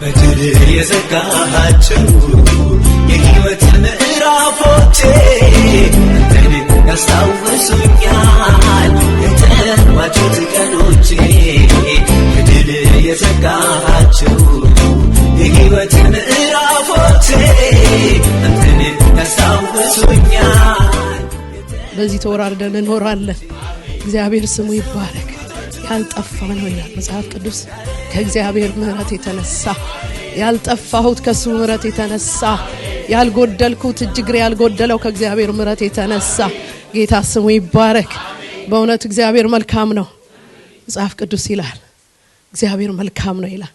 በድል የዘጋሃቸው የሕይወት ምዕራፎቼ አንተን ያስታውሱኛል የተዋጁት ቀኖቼ በድል የዘጋሃቸው የሕይወት ምዕራፎቼ አንተን ያስታውሱኛል። በዚህ ተወራርደን እንኖራለን። እግዚአብሔር ስሙ ይባረክ። ያልጠፋ ነው ይላል መጽሐፍ ቅዱስ። ከእግዚአብሔር ምሕረት የተነሳ ያልጠፋሁት ከሱ ምሕረት የተነሳ ያልጎደልኩት እጅግሬ ያልጎደለው ከእግዚአብሔር ምሕረት የተነሳ ጌታ ስሙ ይባረክ። በእውነት እግዚአብሔር መልካም ነው። መጽሐፍ ቅዱስ ይላል እግዚአብሔር መልካም ነው ይላል።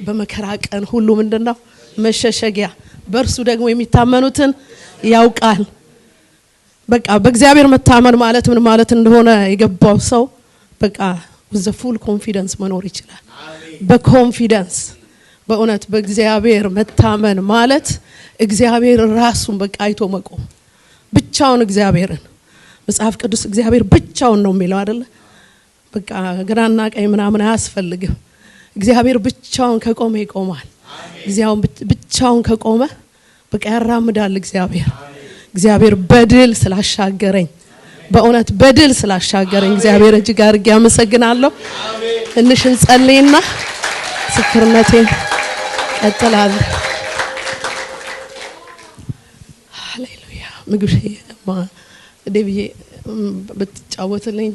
በመከራ ቀን ሁሉ ምንድነው መሸሸጊያ፣ በእርሱ ደግሞ የሚታመኑትን ያውቃል። በቃ በእግዚአብሔር መታመን ማለት ምን ማለት እንደሆነ የገባው ሰው በቃ with full confidence መኖር ይችላል። በኮንፊደንስ በእውነት በእግዚአብሔር መታመን ማለት እግዚአብሔር ራሱን በቃ አይቶ መቆም ብቻውን። እግዚአብሔርን መጽሐፍ ቅዱስ እግዚአብሔር ብቻውን ነው የሚለው አይደል? በቃ ግራና ቀኝ ምናምን አያስፈልግም። እግዚአብሔር ብቻውን ከቆመ ይቆማል። እግዚአብሔር ብቻውን ከቆመ በቃ ያራምዳል። እግዚአብሔር በድል ስላሻገረኝ በእውነት በድል ስላሻገረኝ እግዚአብሔር እጅግ አድርጌ አመሰግናለሁ። ትንሽ እንጸልይና ምስክርነቴን ቀጥላለሁ። ሃሌሉያ። ምግብሽ ደብዬ በትጫወትልኝ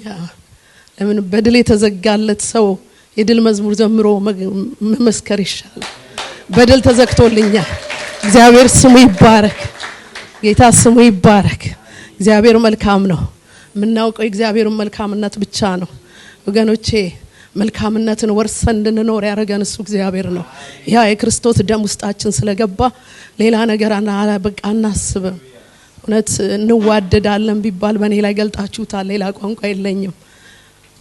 ለምን በድል የተዘጋለት ሰው የድል መዝሙር ዘምሮ መመስከር ይሻላል። በድል ተዘግቶልኛል። እግዚአብሔር ስሙ ይባረክ። ጌታ ስሙ ይባረክ። እግዚአብሔር መልካም ነው። ምናውቀው እግዚአብሔርን መልካምነት ብቻ ነው ወገኖቼ። መልካምነትን ወርሰን እንድንኖር ያረጋን እሱ እግዚአብሔር ነው። ያ የክርስቶስ ደም ውስጣችን ስለገባ ሌላ ነገር በቃ እናስብም። እውነት እንዋደዳለን ቢባል በኔ ላይ ገልጣችሁታል። ሌላ ቋንቋ የለኝም።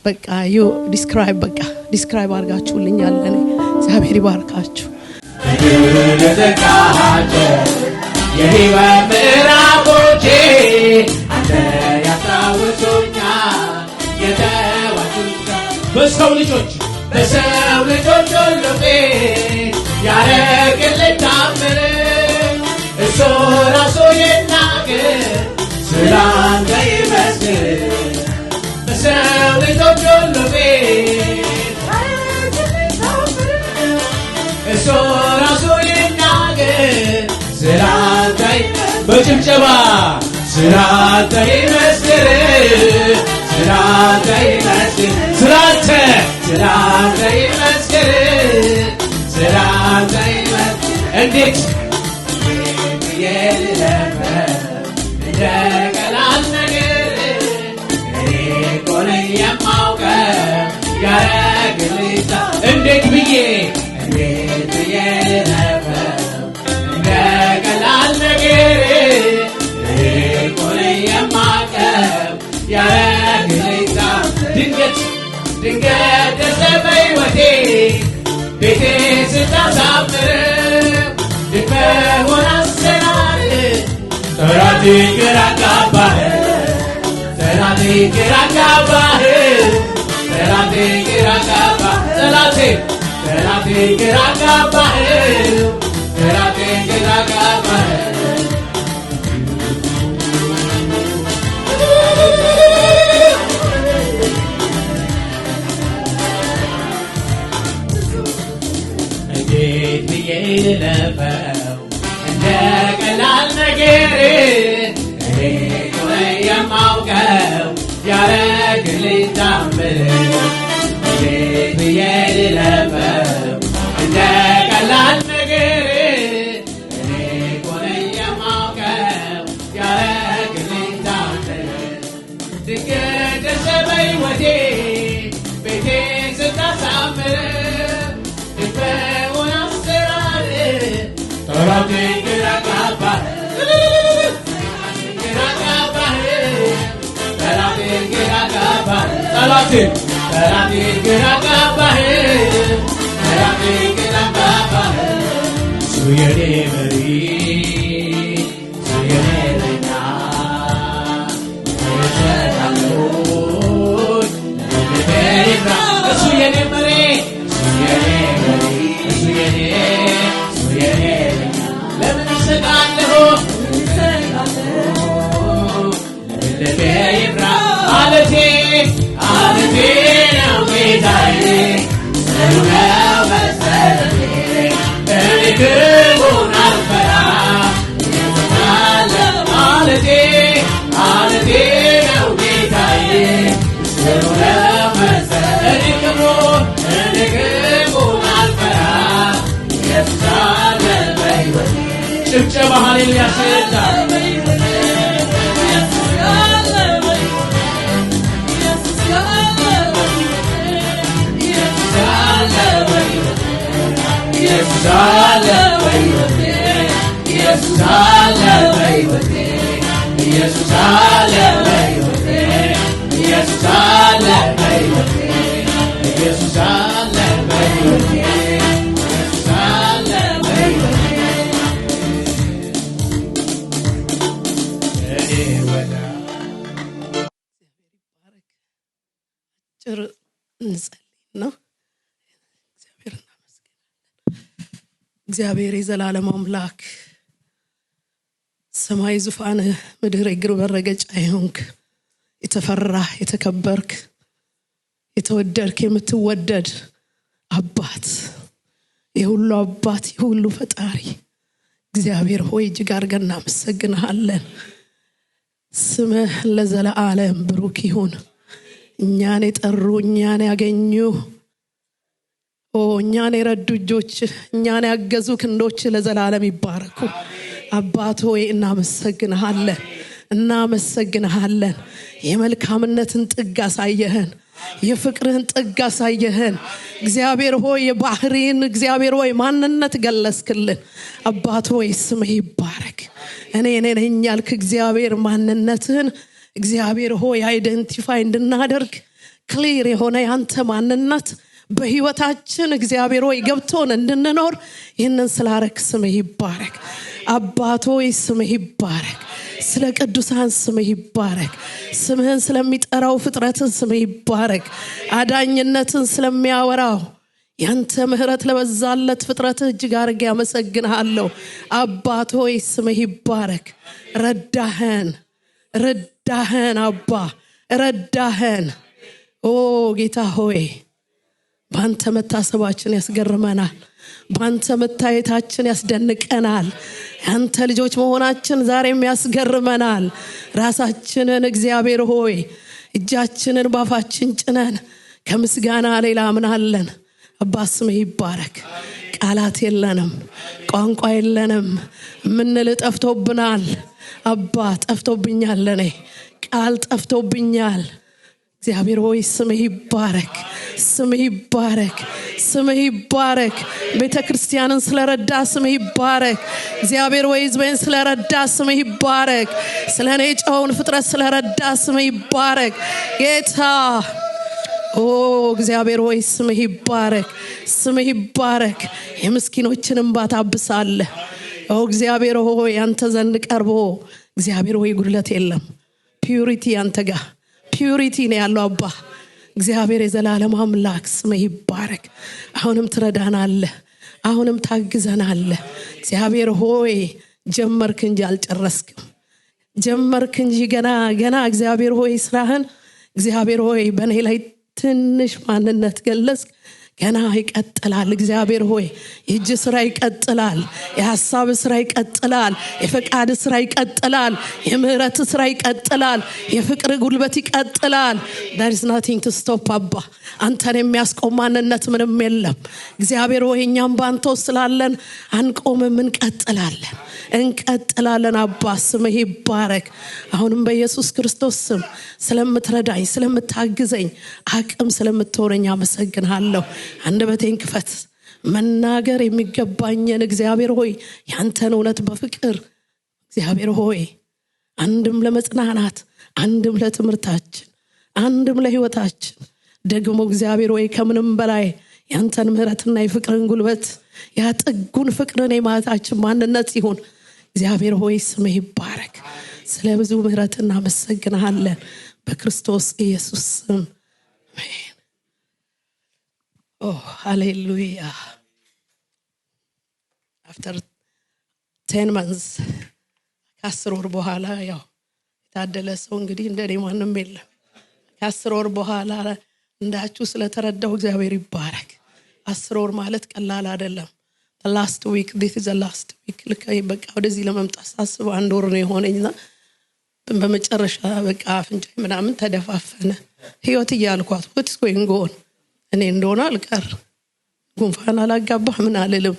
በቃ ዲስክራይብ አድርጋችሁልኛል። እኔ እግዚአብሔር ይባርካችሁ። የሕይወት ምዕራፎቼ አንተ ያስታውሱኛል የተዋጁት በሰው ልጆች ሁሉ ፊት ያረግልኝ ታምር እሱ ራሱ ይናገር ስላንተ ይመስክር። በሰው ልጆች ሁሉ ፊት ያረግልኝ ታምር እሱ ራሱ ይናገር ስላንተ በጭብጨባ ስላንተ ይመስክር ስላንተ ይመስክር ስላንተ ይመስክር ስላንተ ይመስክር። እንዴት የለፈው እንደ ቀላል ነገር እኔ እኮ ነኝ የማውቀው ያረግልኝ እንዴት ብዬ ለፈው እንደ ቀላል ነገር እኔ እኮ ነኝ የማውቀው ያረግልኝ ድንገት ደስታ በሕይወቴ ቤቴ ስታሳምር ድንበሆን አሰናል ጠላቴ ግራ አጋባህ ጠላቴ ግራ አጋባህ ጠላቴ ግራ አጋባህ ጠላቴ ግራ አጋባህ ጠላቴ ግራ አጋባህ እንዴት ብዬ ልለፈው እንደ ቀላል ነገር እኔ እኮ ነኝ የማውቀው ያረግልኝ ታምር እንዴት ብዬ ልለፈው እንደ ቀላል ነገር እኔ እኮ ነኝ የማውቀው ያረግልኝ ታምር ድንገት ደርሰህ በሕይወቴ ቤቴ ስታሳምር ድንበሆን አሰራር ጠላቴ ግራ አጋባህ ጠላቴ ግራ አጋባህ ጠላቴ ግራ አጋባህ ጠላቴ ግራ አጋባህ እሱ የኔ መሪ እሱ የኔ እረኛ እሱ የኔ መሪ እሱ የኔ የኔ ለምን እሰጋለሁ ልቤ ይብራ አለቴ ነው ጌታዬ ጽኑ ነው መሰረቴ እኔ ክፉን አልፈራም አለቴ ነው ጌታዬ ጽኑ ነው መሰረቴ እኔ ክፉን አልፈራም ኢየሱስ አለ በሕይወቴ ጭብጨባ ሃሌሉያ ያስፈልጋል ኢየሱስ አለ በሕይወቴ ኢየሱስ አለ በሕይወቴ ኢየሱስ አለ በሕይወቴ ኢየሱስ አለ በሕይወቴ ኢየሱስ አለ በሕይወቴ ኢየሱስ አለ በሕይወቴ እኔ ወዳ ጭር እንጸልይና እግዚአብሔር የዘላለም አምላክ ሰማይ ዙፋንህ ምድር እግር መረገጫ ይሁንክ የተፈራ የተከበርክ የተወደድክ የምትወደድ አባት የሁሉ አባት የሁሉ ፈጣሪ እግዚአብሔር ሆይ እጅግ አድርገን እናመሰግንሃለን ስምህ ለዘላለም ብሩክ ይሁን እኛን የጠሩ እኛን ያገኙ እኛን የረዱ እጆች እኛን ያገዙ ክንዶች ለዘላለም ይባረኩ አባት ሆይ እናመሰግንሃለን የመልካምነትን ጥግ አሳየህን የፍቅርህን ጥግ አሳየህን እግዚአብሔር ሆይ የባህሪን እግዚአብሔር ሆይ ማንነት ገለጽክልን አባት ሆይ ስምህ ይባረክ እኔ ነኝ ያልክ እግዚአብሔር ማንነትህን እግዚአብሔር ሆይ አይደንቲፋይ እንድናደርግ ክሊር የሆነ ያንተ ማንነት በህይወታችን እግዚአብሔር ሆይ ገብቶን እንድንኖር ይህንን ስላረክ ስምህ ይባረክ አባት ሆይ ስምህ ይባረክ ስለ ቅዱሳን ስምህ ይባረክ ስምህን ስለሚጠራው ፍጥረትን ስምህ ይባረክ አዳኝነትን ስለሚያወራው ያንተ ምህረት ለበዛለት ፍጥረት እጅግ አድርጌ አመሰግንሃለሁ አባት ሆይ ስምህ ይባረክ ረዳህን አባ ረዳህን ኦ ጌታ ሆይ ባንተ መታሰባችን ያስገርመናል ባንተ መታየታችን ያስደንቀናል አንተ ልጆች መሆናችን ዛሬም ያስገርመናል ራሳችንን እግዚአብሔር ሆይ እጃችንን ባፋችን ጭነን ከምስጋና ሌላ ምን አለን አባ ስምህ ይባረክ ቃላት የለንም ቋንቋ የለንም ምንል ጠፍቶብናል አባ ጠፍቶብኛል ለኔ ቃል ጠፍቶብኛል እግዚአብሔር ሆይ ስምህ ይባረክ ቤተክርስቲያንን ስለረዳ ስምህ ይባረክ እግዚአብሔር ሆይ ሕዝብን ስለረዳ ስምህ ይባረክ ስለኔ ጨውን ፍጥረት ስለረዳ ስምህ ይባረክ ጌታ ኦ እግዚአብሔር ሆይ ስምህ ይባረክ የምስኪኖችን እንባ ታብሳለህ ኦ እግዚአብሔር ሆይ አንተ ዘንድ ቀርቦ እግዚአብሔር ሆይ ጉድለት የለም ፒዩሪቲ አንተ ጋር ፒዩሪቲ ነው ያለው አባ እግዚአብሔር የዘላለም አምላክ ስምህ ይባረክ አሁንም ትረዳናለህ አሁንም ታግዘናለህ እግዚአብሔር ሆይ ጀመርክ እንጂ አልጨረስክም ጀመርክ እንጂ ገና እግዚአብሔር ሆይ ስራህን እግዚአብሔር ሆይ በእኔ ላይ ትንሽ ማንነት ገለጽክ ገና ይቀጥላል እግዚአብሔር ሆይ የእጅ ስራ ይቀጥላል የሐሳብ ስራ ይቀጥላል የፈቃድ ስራ ይቀጥላል የምህረት ስራ ይቀጥላል የፍቅር ጉልበት ይቀጥላል there is nothing to stop አባ አንተን የሚያስቆም ማንነት ምንም የለም እግዚአብሔር ሆይ እኛም ባንተ ስላለን አንቆምም እንቀጥላለን አባ ስምህ ይባረክ አሁንም በኢየሱስ ክርስቶስ ስም ስለምትረዳኝ ስለምታግዘኝ አቅም ስለምትሆነኝ አመሰግንሃለሁ አንደበቴን ክፈት መናገር የሚገባኝን እግዚአብሔር ሆይ ያንተን እውነት በፍቅር እግዚአብሔር ሆይ አንድም ለመጽናናት አንድም ለትምህርታችን አንድም ለህይወታችን ደግሞ እግዚአብሔር ሆይ ከምንም በላይ ያንተን ምህረትና የፍቅርን ጉልበት ያጥጉን ፍቅርን የማታችን ማንነት ይሁን እግዚአብሔር ሆይ ስምህ ይባረክ ስለ ብዙ ምህረትና መሰግናለን በክርስቶስ ኢየሱስ ስም አሜን ኦ ሃሌሉያ after 10 months ከ10 ወር በኋላ ያው የታደለ ሰው እንግዲህ እንደኔ ማንም የለም። ከ10 ወር በኋላ እንዳችሁ ስለተረዳው እግዚአብሔር ይባረክ። 10 ወር ማለት ቀላል አይደለም። the last week, this is the last week ለካይ በቃ ወደዚህ ለመምጣት ሳስብ 1 ወር ነው የሆነኝና በመጨረሻ በቃ አፍንጫዬ ምናምን ተደፋፈነ። ህይወት እያልኳት what's going on እኔ እንደሆነ አልቀር ጉንፋን አላጋባህ ምን አልልም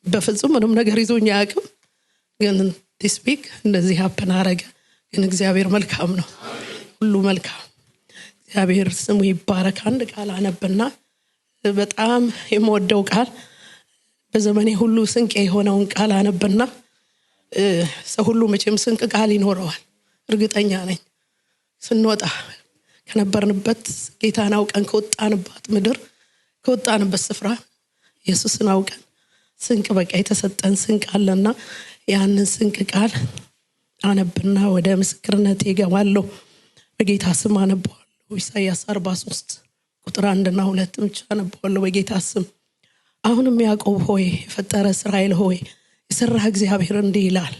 በፍጹም ምንም ነገር ይዞኝ አያውቅም። ግን this week እንደዚህ happen አረገ። ግን እግዚአብሔር መልካም ነው፣ ሁሉ መልካም። እግዚአብሔር ስሙ ይባረክ። አንድ ቃል አነብና በጣም የምወደው ቃል በዘመኔ ሁሉ ስንቅ የሆነውን ቃል አነብና ሰው ሁሉ መቼም ስንቅ ቃል ይኖረዋል እርግጠኛ ነኝ። ስንወጣ ከነበርንበት ጌታን አውቀን ከወጣንበት ምድር ከወጣንበት ስፍራ ኢየሱስን አውቀን ስንቅ በቃ የተሰጠን ስንቅ አለና ያንን ስንቅ ቃል አነብና ወደ ምስክርነት ይገባለሁ። በጌታ ስም አነባለሁ። ኢሳይያስ 43 ቁጥር 1 እና 2 ብቻ አነባለሁ በጌታ ስም። አሁንም ያዕቆብ ሆይ የፈጠረ እስራኤል ሆይ የሰራህ እግዚአብሔር እንዲህ ይላል፣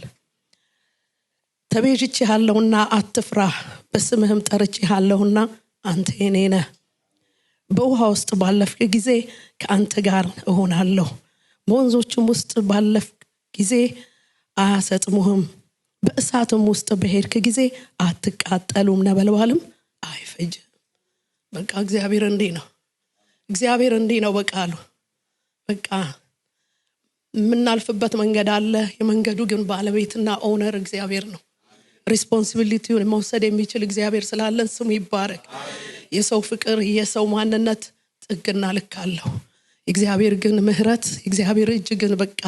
ተቤዥቼሃለሁና አትፍራ፣ በስምህም ጠርቼሃለሁና አንተ የኔ ነህ። በውሃ ውስጥ ባለፍክ ጊዜ ከአንተ ጋር እሆናለሁ፣ በወንዞችም ውስጥ ባለፍክ ጊዜ አያሰጥሙህም፣ በእሳትም ውስጥ በሄድክ ጊዜ አትቃጠሉም፣ ነበልባልም አይፈጅም። በቃ እግዚአብሔር እንዲህ ነው። እግዚአብሔር እንዲህ ነው በቃሉ። በቃ የምናልፍበት መንገድ አለ። የመንገዱ ግን ባለቤትና ኦነር እግዚአብሔር ነው። ሪስፖንሲቢሊቲውን መውሰድ የሚችል እግዚአብሔር ስላለን ስሙ ይባረክ። የሰው ፍቅር የሰው ማንነት ጥግና ልክ አለው። እግዚአብሔር ግን ምህረት እግዚአብሔር እጅ ግን በቃ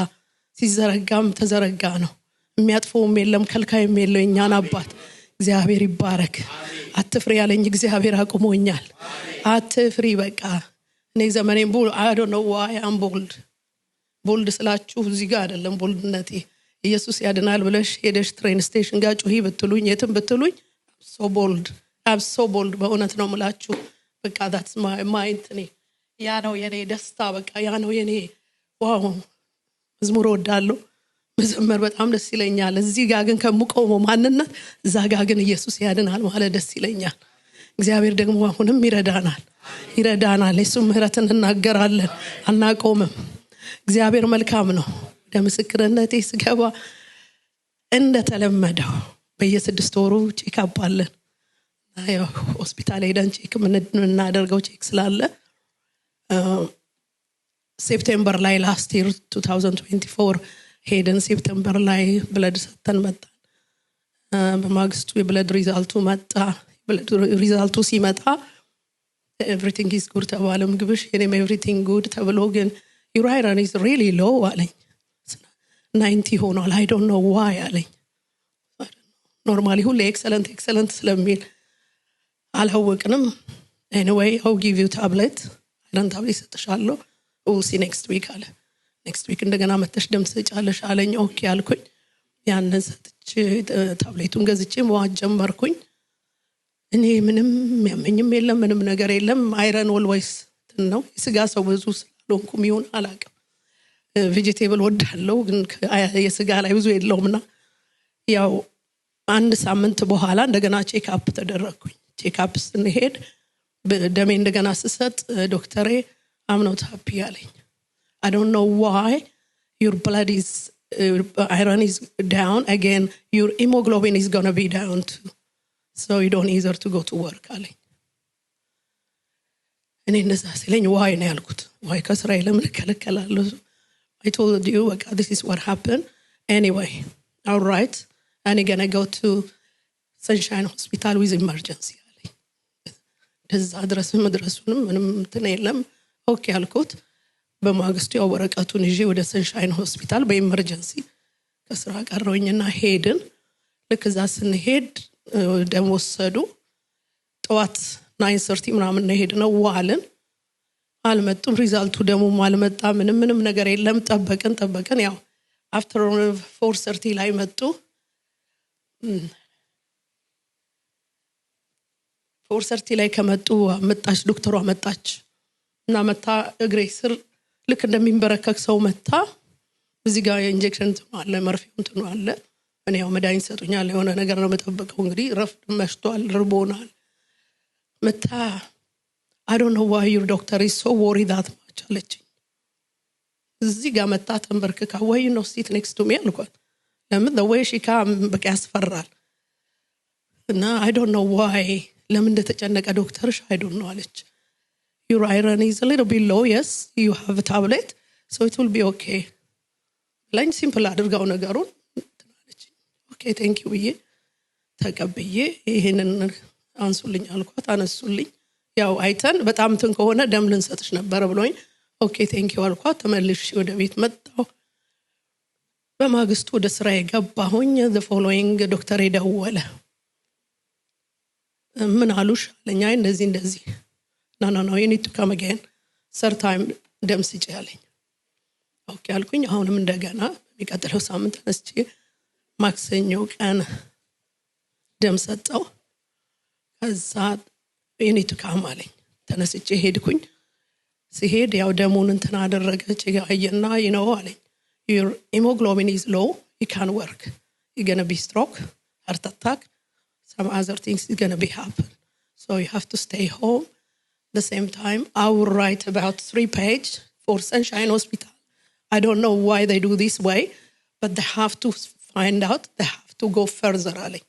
ሲዘረጋም ተዘረጋ ነው። የሚያጥፈውም የለም ከልካይም የለው። እኛን አባት እግዚአብሔር ይባረክ። አትፍሪ ያለኝ እግዚአብሔር አቁሞኛል። አትፍሪ በቃ እኔ ዘመኔን I don't know why I'm bold ስላችሁ እዚህ ጋር አይደለም ቦልድነቴ። ኢየሱስ ያድናል ብለሽ ሄደሽ ትሬን ስቴሽን ጋር ጮሂ ብትሉኝ የትም ብትሉኝ I'm so bold በእውነት ነው የምላችሁ። በቃ that's my mind ያ ነው የኔ ደስታ። በቃ ያ ነው የኔ ዋው። መዝሙር ወዳለሁ መዘመር በጣም ደስ ይለኛል። እዚህ ጋር ግን ከሙቆመው ማንነት እዛ ጋር ግን ኢየሱስ ያድናል ማለት ደስ ይለኛል። እግዚአብሔር ደግሞ አሁንም ይረዳናል። የሱ ምህረትን እናገራለን አናቆምም። እግዚአብሔር መልካም ነው። ለምስክርነቴ ስገባ እንደተለመደው በየ6 ወሩ ቼክ አፕ አለን። ያው ሆስፒታል ሄደን ቼክ የምናደርገው ቼክ ስላለ ሴፕቴምበር ላይ ላስት ይር 2024 ሄደን ሴፕቴምበር ላይ ብለድ ሰተን መጣን። በማግስቱ የብለድ ሪዛልቱ መጣ። ብለድ ሪዛልቱ ሲመጣ everything is good ተባለ። ምግብሽ የኔም everything good ተብሎ ግን your iron is really low አለኝ። 90 ሆኗል። I don't know why አለኝ። ኖርማሊ ሁሌ ኤክሰለንት ስለሚል አላወቅንም። anyway I'll give you tablet አይረን ታብሌት ሰጥሻለሁ we'll see next week አለ። next week እንደገና መተሽ ደም ትሰጫለሽ አለኝ። ኦኬ አልኩኝ። ያንን ሰጥቼ ታብሌቱን ገዝቼ መዋጥ ጀመርኩኝ። እኔ ምንም ያመኝም የለም ምንም ነገር የለም። አይረን ኦልዌይስ ነው። የስጋ ሰው ብዙ ስለሆንኩም ይሁን አላውቅም። ቬጂቴብል ወዳለው ግን የስጋ ላይ ብዙ የለውምና ያው 1 ሳምንት በኋላ እንደገና ቼክ አፕ ተደረኩኝ። ቼክ አፕ ስንሄድ ደሜ እንደገና ስሰጥ ዶክተሬ I'm not happy አለኝ። I don't know why your blood is iron is down again, your hemoglobin is going to be down too, so you don't either to go to work አለኝ። እኔ እንደዛ ሲለኝ why ነው ያልኩት። why ከስራዬ ለምን እከለከላለሁ? I told you this is what happened anyway. All right, I'm going to go to Sunshine Hospital with emergency አለኝ። እንደዛ ድረስ መድረሱንም ምንም እንትን የለም። ኦኬ አልኩት። በማግስቱ ያው ወረቀቱን ይዤ ወደ ሰንሻይን ሆስፒታል በኢመርጀንሲ ከስራ ቀረውኝና ሄድን። ልክ እዛ ስንሄድ ደም ወሰዱ። ጠዋት 9:30 ምናምን ነው ሄድነው። ዋልን አልመጡም። ሪዛልቱ ደሙም አልመጣ። ምንም ነገር የለም። ጠበቅን። ያው after 4:30 ላይ መጡ። 4:30 ላይ ከመጡ መጣች ዶክተሯ መጣች እና መታ እግሬ ስር ልክ እንደሚንበረከክ ሰው መታ እዚህ ጋር ኢንጀክሽን አለ መርፌው እንትኑ አለ እኔ ያው መድኃኒት ሰጡኛል የሆነ ነገር ነው መጠበቀው እንግዲህ ረፍት መሽቷል ርቦናል መታ I don't know why your doctor is so worried that much አለችኝ እዚህ ጋር መታ ተንበርክካ why you not sit next to me አልኳት ለምን the way she come በቃ ያስፈራል እና I don't know why ለምን እንደተጨነቀ ዶክተርሽ I don't know አለች your iron is a little bit low yes you have a tablet so it will be okay ላይን ሲምፕል አድርጋው ነገሩን ትላለች okay thank you ብዬ ተቀበየ ይሄንን አንሱልኝ አልኳት አነሱልኝ ያው አይተን በጣም እንትን ከሆነ ደም ልንሰጥሽ ነበር ብሎኝ okay thank you አልኳት ተመልሼ ወደ ቤት መጣሁ በማግስቱ ወደ ስራ የገባሁኝ the following ዶክተር ደወለ ምን አሉሽ አለኝ አይ እንደዚህ no you need to come again third time ደም ስጪ አለኝ ኦኬ አልኩኝ አሁንም እንደገና በሚቀጥለው ሳምንት ተነስቼ ማክሰኞ ቀን ደም ሰጠው ከዛ you need to come አለኝ ተነስቼ ሄድኩኝ ሲሄድ ያው ደሙን እንትን አደረገች ያየና you አለኝ your hemoglobin is low you can't work you're going to be stroke heart attack some other things is going to be happen so you have to stay home the same time I will write about 3 pages for Sunshine Hospital I don't know why they do this way but they have to find out they have to go further አለኝ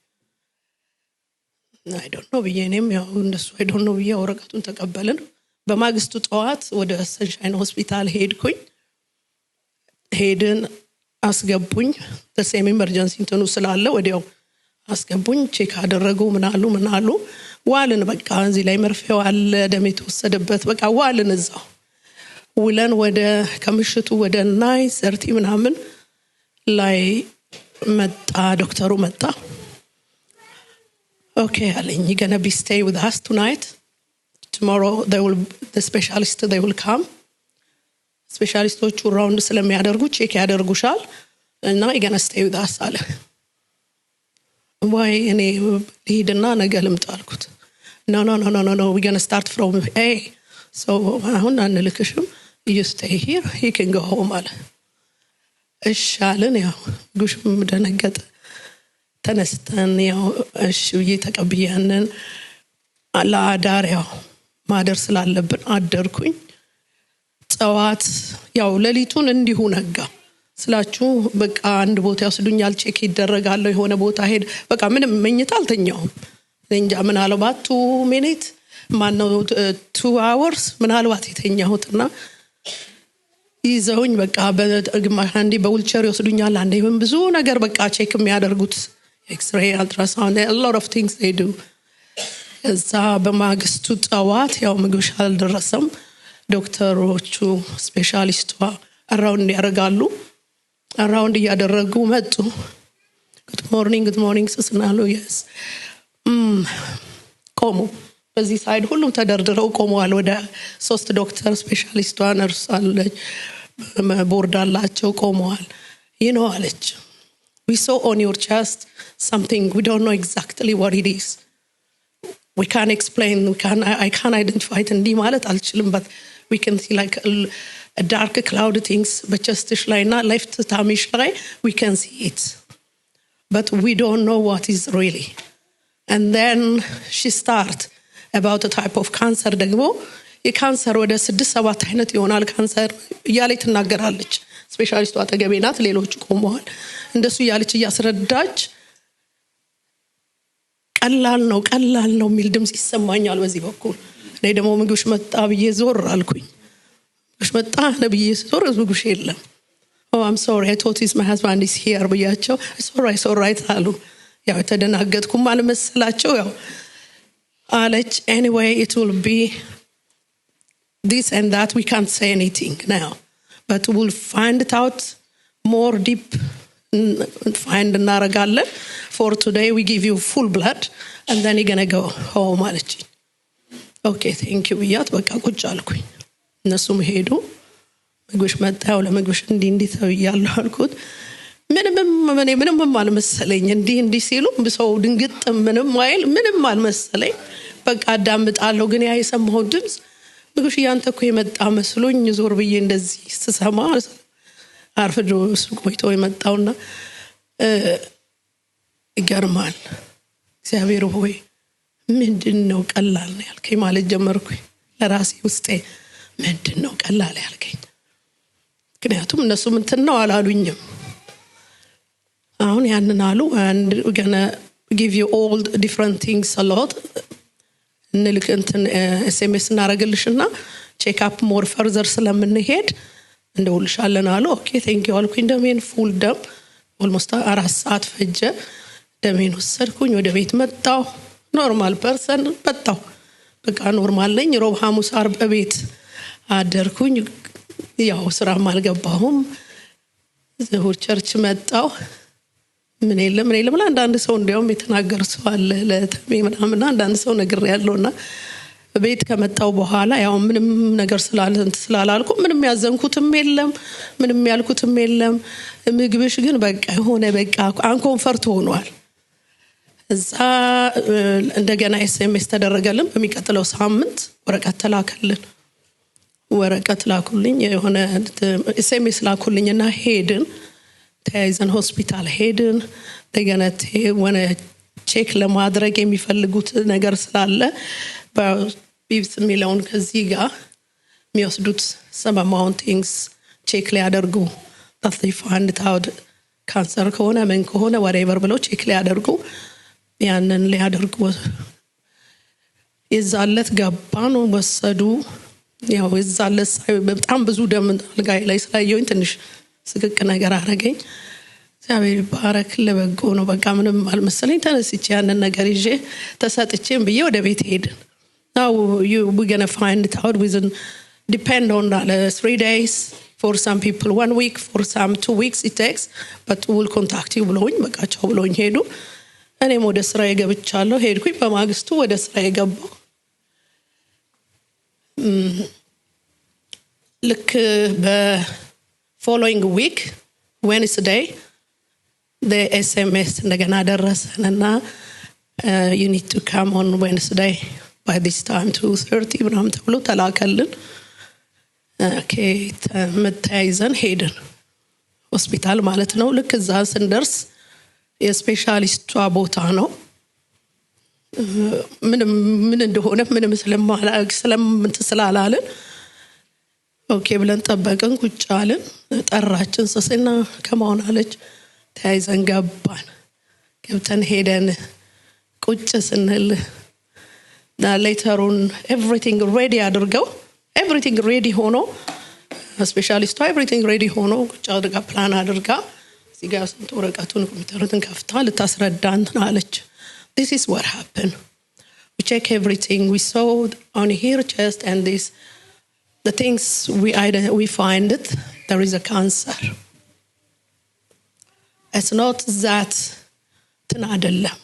I don't know ብዬኔም ያው እንደሱ I don't know ብዬ ወረቀቱን ተቀበልን በማግስቱ ጠዋት ወደ ሰንሻይን ሆስፒታል ሄድን አስገቡኝ the same emergency እንትኑ ስላለ ወዲያው አስገቡኝ ቼክ አደረጉ ምን አሉ ዋልን በቃ እዚህ ላይ መርፌው አለ ደም የተወሰደበት በቃ ዋልን እዛው ውለን ወደ ከምሽቱ ወደ 9:30 ምናምን ላይ መጣ ዶክተሩ መጣ okay አለኝ you're going to be stay with us tonight tomorrow the specialist they will come ስፔሻሊስቶቹ ራውንድ ስለሚያደርጉ ቼክ ያደርጉሻል እና you're going to stay with us አለ why እኔ ሄድና ነገ ልምጣ አልኩት no we're going to start from A so አሁን አንልክሽም you stay here you can go home አለ እሺ አለን ያው ጉሽም ደነገጠ ተነስተን ያው እሺ እየተቀበያንን አላዳር ያው ማደር ስላለብን አደርኩኝ ጸዋት ያው ለሊቱን እንዲሁ ነጋ ስላችሁ በቃ አንድ ቦታ ያስዱኛል ቼክ ይደረጋል የሆነ ቦታ ሄድ በቃ ምንም መኝታ አልተኛውም እንጃ ምን አለባት 2 minutes ማነው 2 hours ምን አለባት የተኛሁትና ይዘውኝ በቃ በግማሽ አንዴ በዊልቸር ይወስዱኛል አንዴ ብዙ ነገር በቃ ቼክ የሚያደርጉት ኤክስሬይ አልትራሳውንድ a lot of things they do እዛ በማግስቱ ጠዋት ያው ምግብሽ አልደረሰም ዶክተሮቹ ስፔሻሊስቷ አራውንድ ያደርጋሉ አራውንድ ያደረጉ መጡ good morning ስስናሉ yes ቆሙ በዚህ ሳይድ ሁሉም ተደርድረው ቆመዋል ወደ 3 ዶክተር ስፔሻሊስቷ ነርስ አለች ቦርድ አላቸው ቆመዋል አለች we saw on your chest something we don't know exactly what it is we can't explain I can't identify it እንዲህ ማለት አልችልም but we can see like a dark cloud things but just layna left tamish ላይ we can see it but we don't know what is really and then she start about a type of cancer ደግሞ የካንሰር ወደ 6-7 አይነት ይሆናል ካንሰር ያለች ትናገራለች ስፔሻሊስቷ ተገበናት ሌሎች ቆመዋል እንደሱ ያለች ያስረዳች ቀላል ነው የሚል ድምጽ ይሰማኛል በዚህ በኩል እኔ ደግሞ ምግብሽ መጣ ብዬ ዞር አልኩኝ ምግብሽ መጣ ነብዬ ዞር ምግብሽ የለም oh I'm sorry I thought my husband is here ብያቸው it's all right አሉ ያው ተደናገጥኩም አልመሰላቸው ያው አለች anyway it will be this and that we can't say anything now but we'll find it out more deep find እናረጋለን for today we give you full blood and then you're going to go home አለች okay thank you ብያት በቃ ቁጭ አልኩኝ እነሱም ሄዱ ምግብሽ መጣው ለምግብሽ እንዲህ ተብያለሁ አልኩት ምንም አልመሰለኝ እንዲህ ሲሉ ሰው ድንግጥ ምንም አልመሰለኝ በቃ አዳምጣለሁ ግን ያ የሰማው ድምጽ ምግብሽ ያንተ እኮ የመጣ መስሎኝ ዞር ብዬ እንደዚህ ስሰማ አርፍዶ ሱቅ ቆይቶ የመጣውና ይገርማል። እግዚአብሔር ሆይ ምንድነው ቀላል ነው ያልከኝ ማለት ጀመርኩኝ ለራሴ ውስጤ። ምንድነው ቀላል ያልከኝ? ምክንያቱም እነሱ እንትን ነው አላሉኝም። አሁን ያንን አሉ and we're gonna give you all different things a lot እንልክ እንትን SMS እናረግልሽና ቼክ አፕ ሞር ፈርዘር ስለምንሄድ እንደውልሻለን አሉ። ኦኬ ቴንክ ዩ አልኩኝ። ደሜን ፉል ደም ኦልሞስት 4 ሰዓት ፈጀ። ደሜን ወሰድኩኝ፣ ወደ ቤት መጣሁ። ኖርማል ፐርሰን መጣሁ። በቃ ኖርማል ነኝ። ሮብ ሐሙስ አርብ ቤት አደርኩኝ። ያው ስራም አልገባሁም። እሁድ ቸርች መጣሁ። ምን የለም አንዳንድ ሰው እንዲያውም የተናገረ ሰው አለ ለተሜ ምናምን አንዳንድ ሰው ነገር ያለውና ቤት ከመጣው በኋላ ያው ምንም ነገር ስላላልኩ ምንም ያዘንኩትም የለም ምንም ያልኩትም የለም። ምግብሽ ግን በቃ ሆነ በቃ አንኮንፈርት ሆኗል። እዛ እንደገና SMS ተደረገልን። በሚቀጥለው ሳምንት ወረቀት ተላከልን። ወረቀት ላኩልኝ የሆነ SMS ላኩልኝና ሄድን። ተያይዘን ሆስፒታል ሄድን። እንደገና ወነ ቼክ ለማድረግ የሚፈልጉት ነገር ስላለ በቢብስ ሚሊዮን ከዚህ ጋር የሚወስዱት some amount things ቼክ ሊያደርጉ that they find out ካንሰር ከሆነ ምን ከሆነ whatever ብለው ቼክ ሊያደርጉ ያንን ሊያደርጉ ይዛለት ገባን። ወሰዱ። ያው ይዛለት በጣም ብዙ ደም አልጋይ ላይ ስላየሁኝ ትንሽ ስቅቅ ነገር አረገኝ። እግዚአብሔር ይባረክ ለበጎ ነው። በቃ ምንም አልመሰለኝ። ተነስቼ ያንን ነገር ይዤ ተሰጥቼም ብዬ ወደ ቤት ሄድን። now we're going to find it out within depend on 3 days for some people 1 week for some 2 weeks it takes but we'll contact you ብሎኝ በቃ ቻው ብሎኝ ሄዱ። እኔም ወደ ስራዬ ገብቻለሁ። ሄድኩኝ። በማግስቱ ወደ ስራዬ ገባሁ። ልክ በfollowing week Wednesday the SMS እንደገና ደረሰንና you need to come on Wednesday by this time 2:30 ምናምን ተብሎ ተላከልን። ኦኬ ተመታይዘን ሄድን ሆስፒታል ማለት ነው። ልክ እዛ ስንደርስ የስፔሻሊስቷ ቦታ ነው። ምን እንደሆነ ምንም ስለማላልን ኦኬ ብለን ጠበቅን። ቁጭ አልን። ጠራችን። ሰሰና ከማውን አለች። ተያይዘን ገባን። ገብተን ሄደን ቁጭ ስንል later on everything ready አድርገው everything ready ሆኖ ስፔሻሊስቷ everything ready ሆኖ ቁጭ አድርጋ ፕላን አድርጋ እዚህ ጋር ስንት ወረቀቱን ኮምፒውተሩን ከፍታ ልታስረዳን አለች። This is what happened. We check everything. We saw on here chest and this the things we find it there is a cancer. It's not that ትናደለም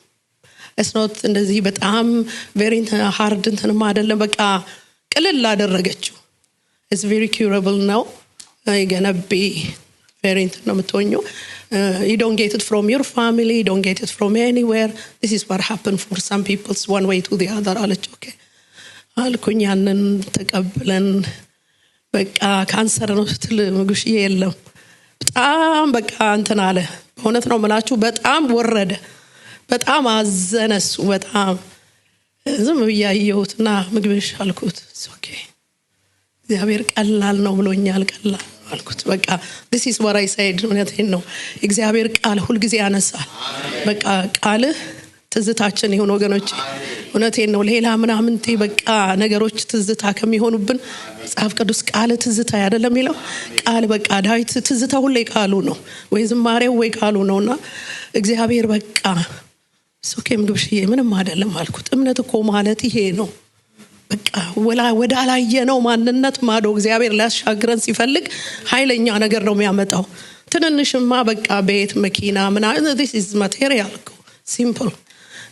it's not እንደዚህ በጣም very hard እንትን አይደለም። በቃ ቅልል አደረገችው። It's very curable now. You're gonna be very ነው የምትሆኚው። You don't get it from your family, you don't get it from anywhere. This is what happened for some people one way to the other አለች። ኦኬ አልኩኝ። ያንን ተቀብለን በቃ ካንሰር ነው ስትል ምግሽዬ የለም በጣም በቃ እንትን አለ። በእውነት ነው የምላችሁ በጣም ወረደ። በጣም አዘነሱ። በጣም ዝም ብያየሁትና ምግብሽ አልኩት። ኦኬ እግዚአብሔር ቀላል ነው ብሎኛል። ቀላል አልኩት። በቃ this is what I said። እውነቴን ነው። እግዚአብሔር ቃል ሁሉ ጊዜ ያነሳል። በቃ ቃል ትዝታችን ይሁን ወገኖች። እውነቴን ነው። ሌላ ምናምን በቃ ነገሮች ትዝታ ከሚሆኑብን መጽሐፍ ቅዱስ ቃል ትዝታ አይደለም ይለው። ቃል በቃ ዳዊት ትዝታ ሁሌ ቃሉ ነው ወይ ዝማሬው ወይ ቃሉ ነውና እግዚአብሔር በቃ ሶኬ ምግብሽዬ ምንም አይደለም አልኩት። እምነት እኮ ማለት ይሄ ነው። በቃ ወደ አላየነው ማንነት ማዶ እግዚአብሔር ሊያሻግረን ሲፈልግ ኃይለኛ ነገር ነው የሚያመጣው። ትንንሽማ በቃ ቤት መኪና ምናምን this is material simple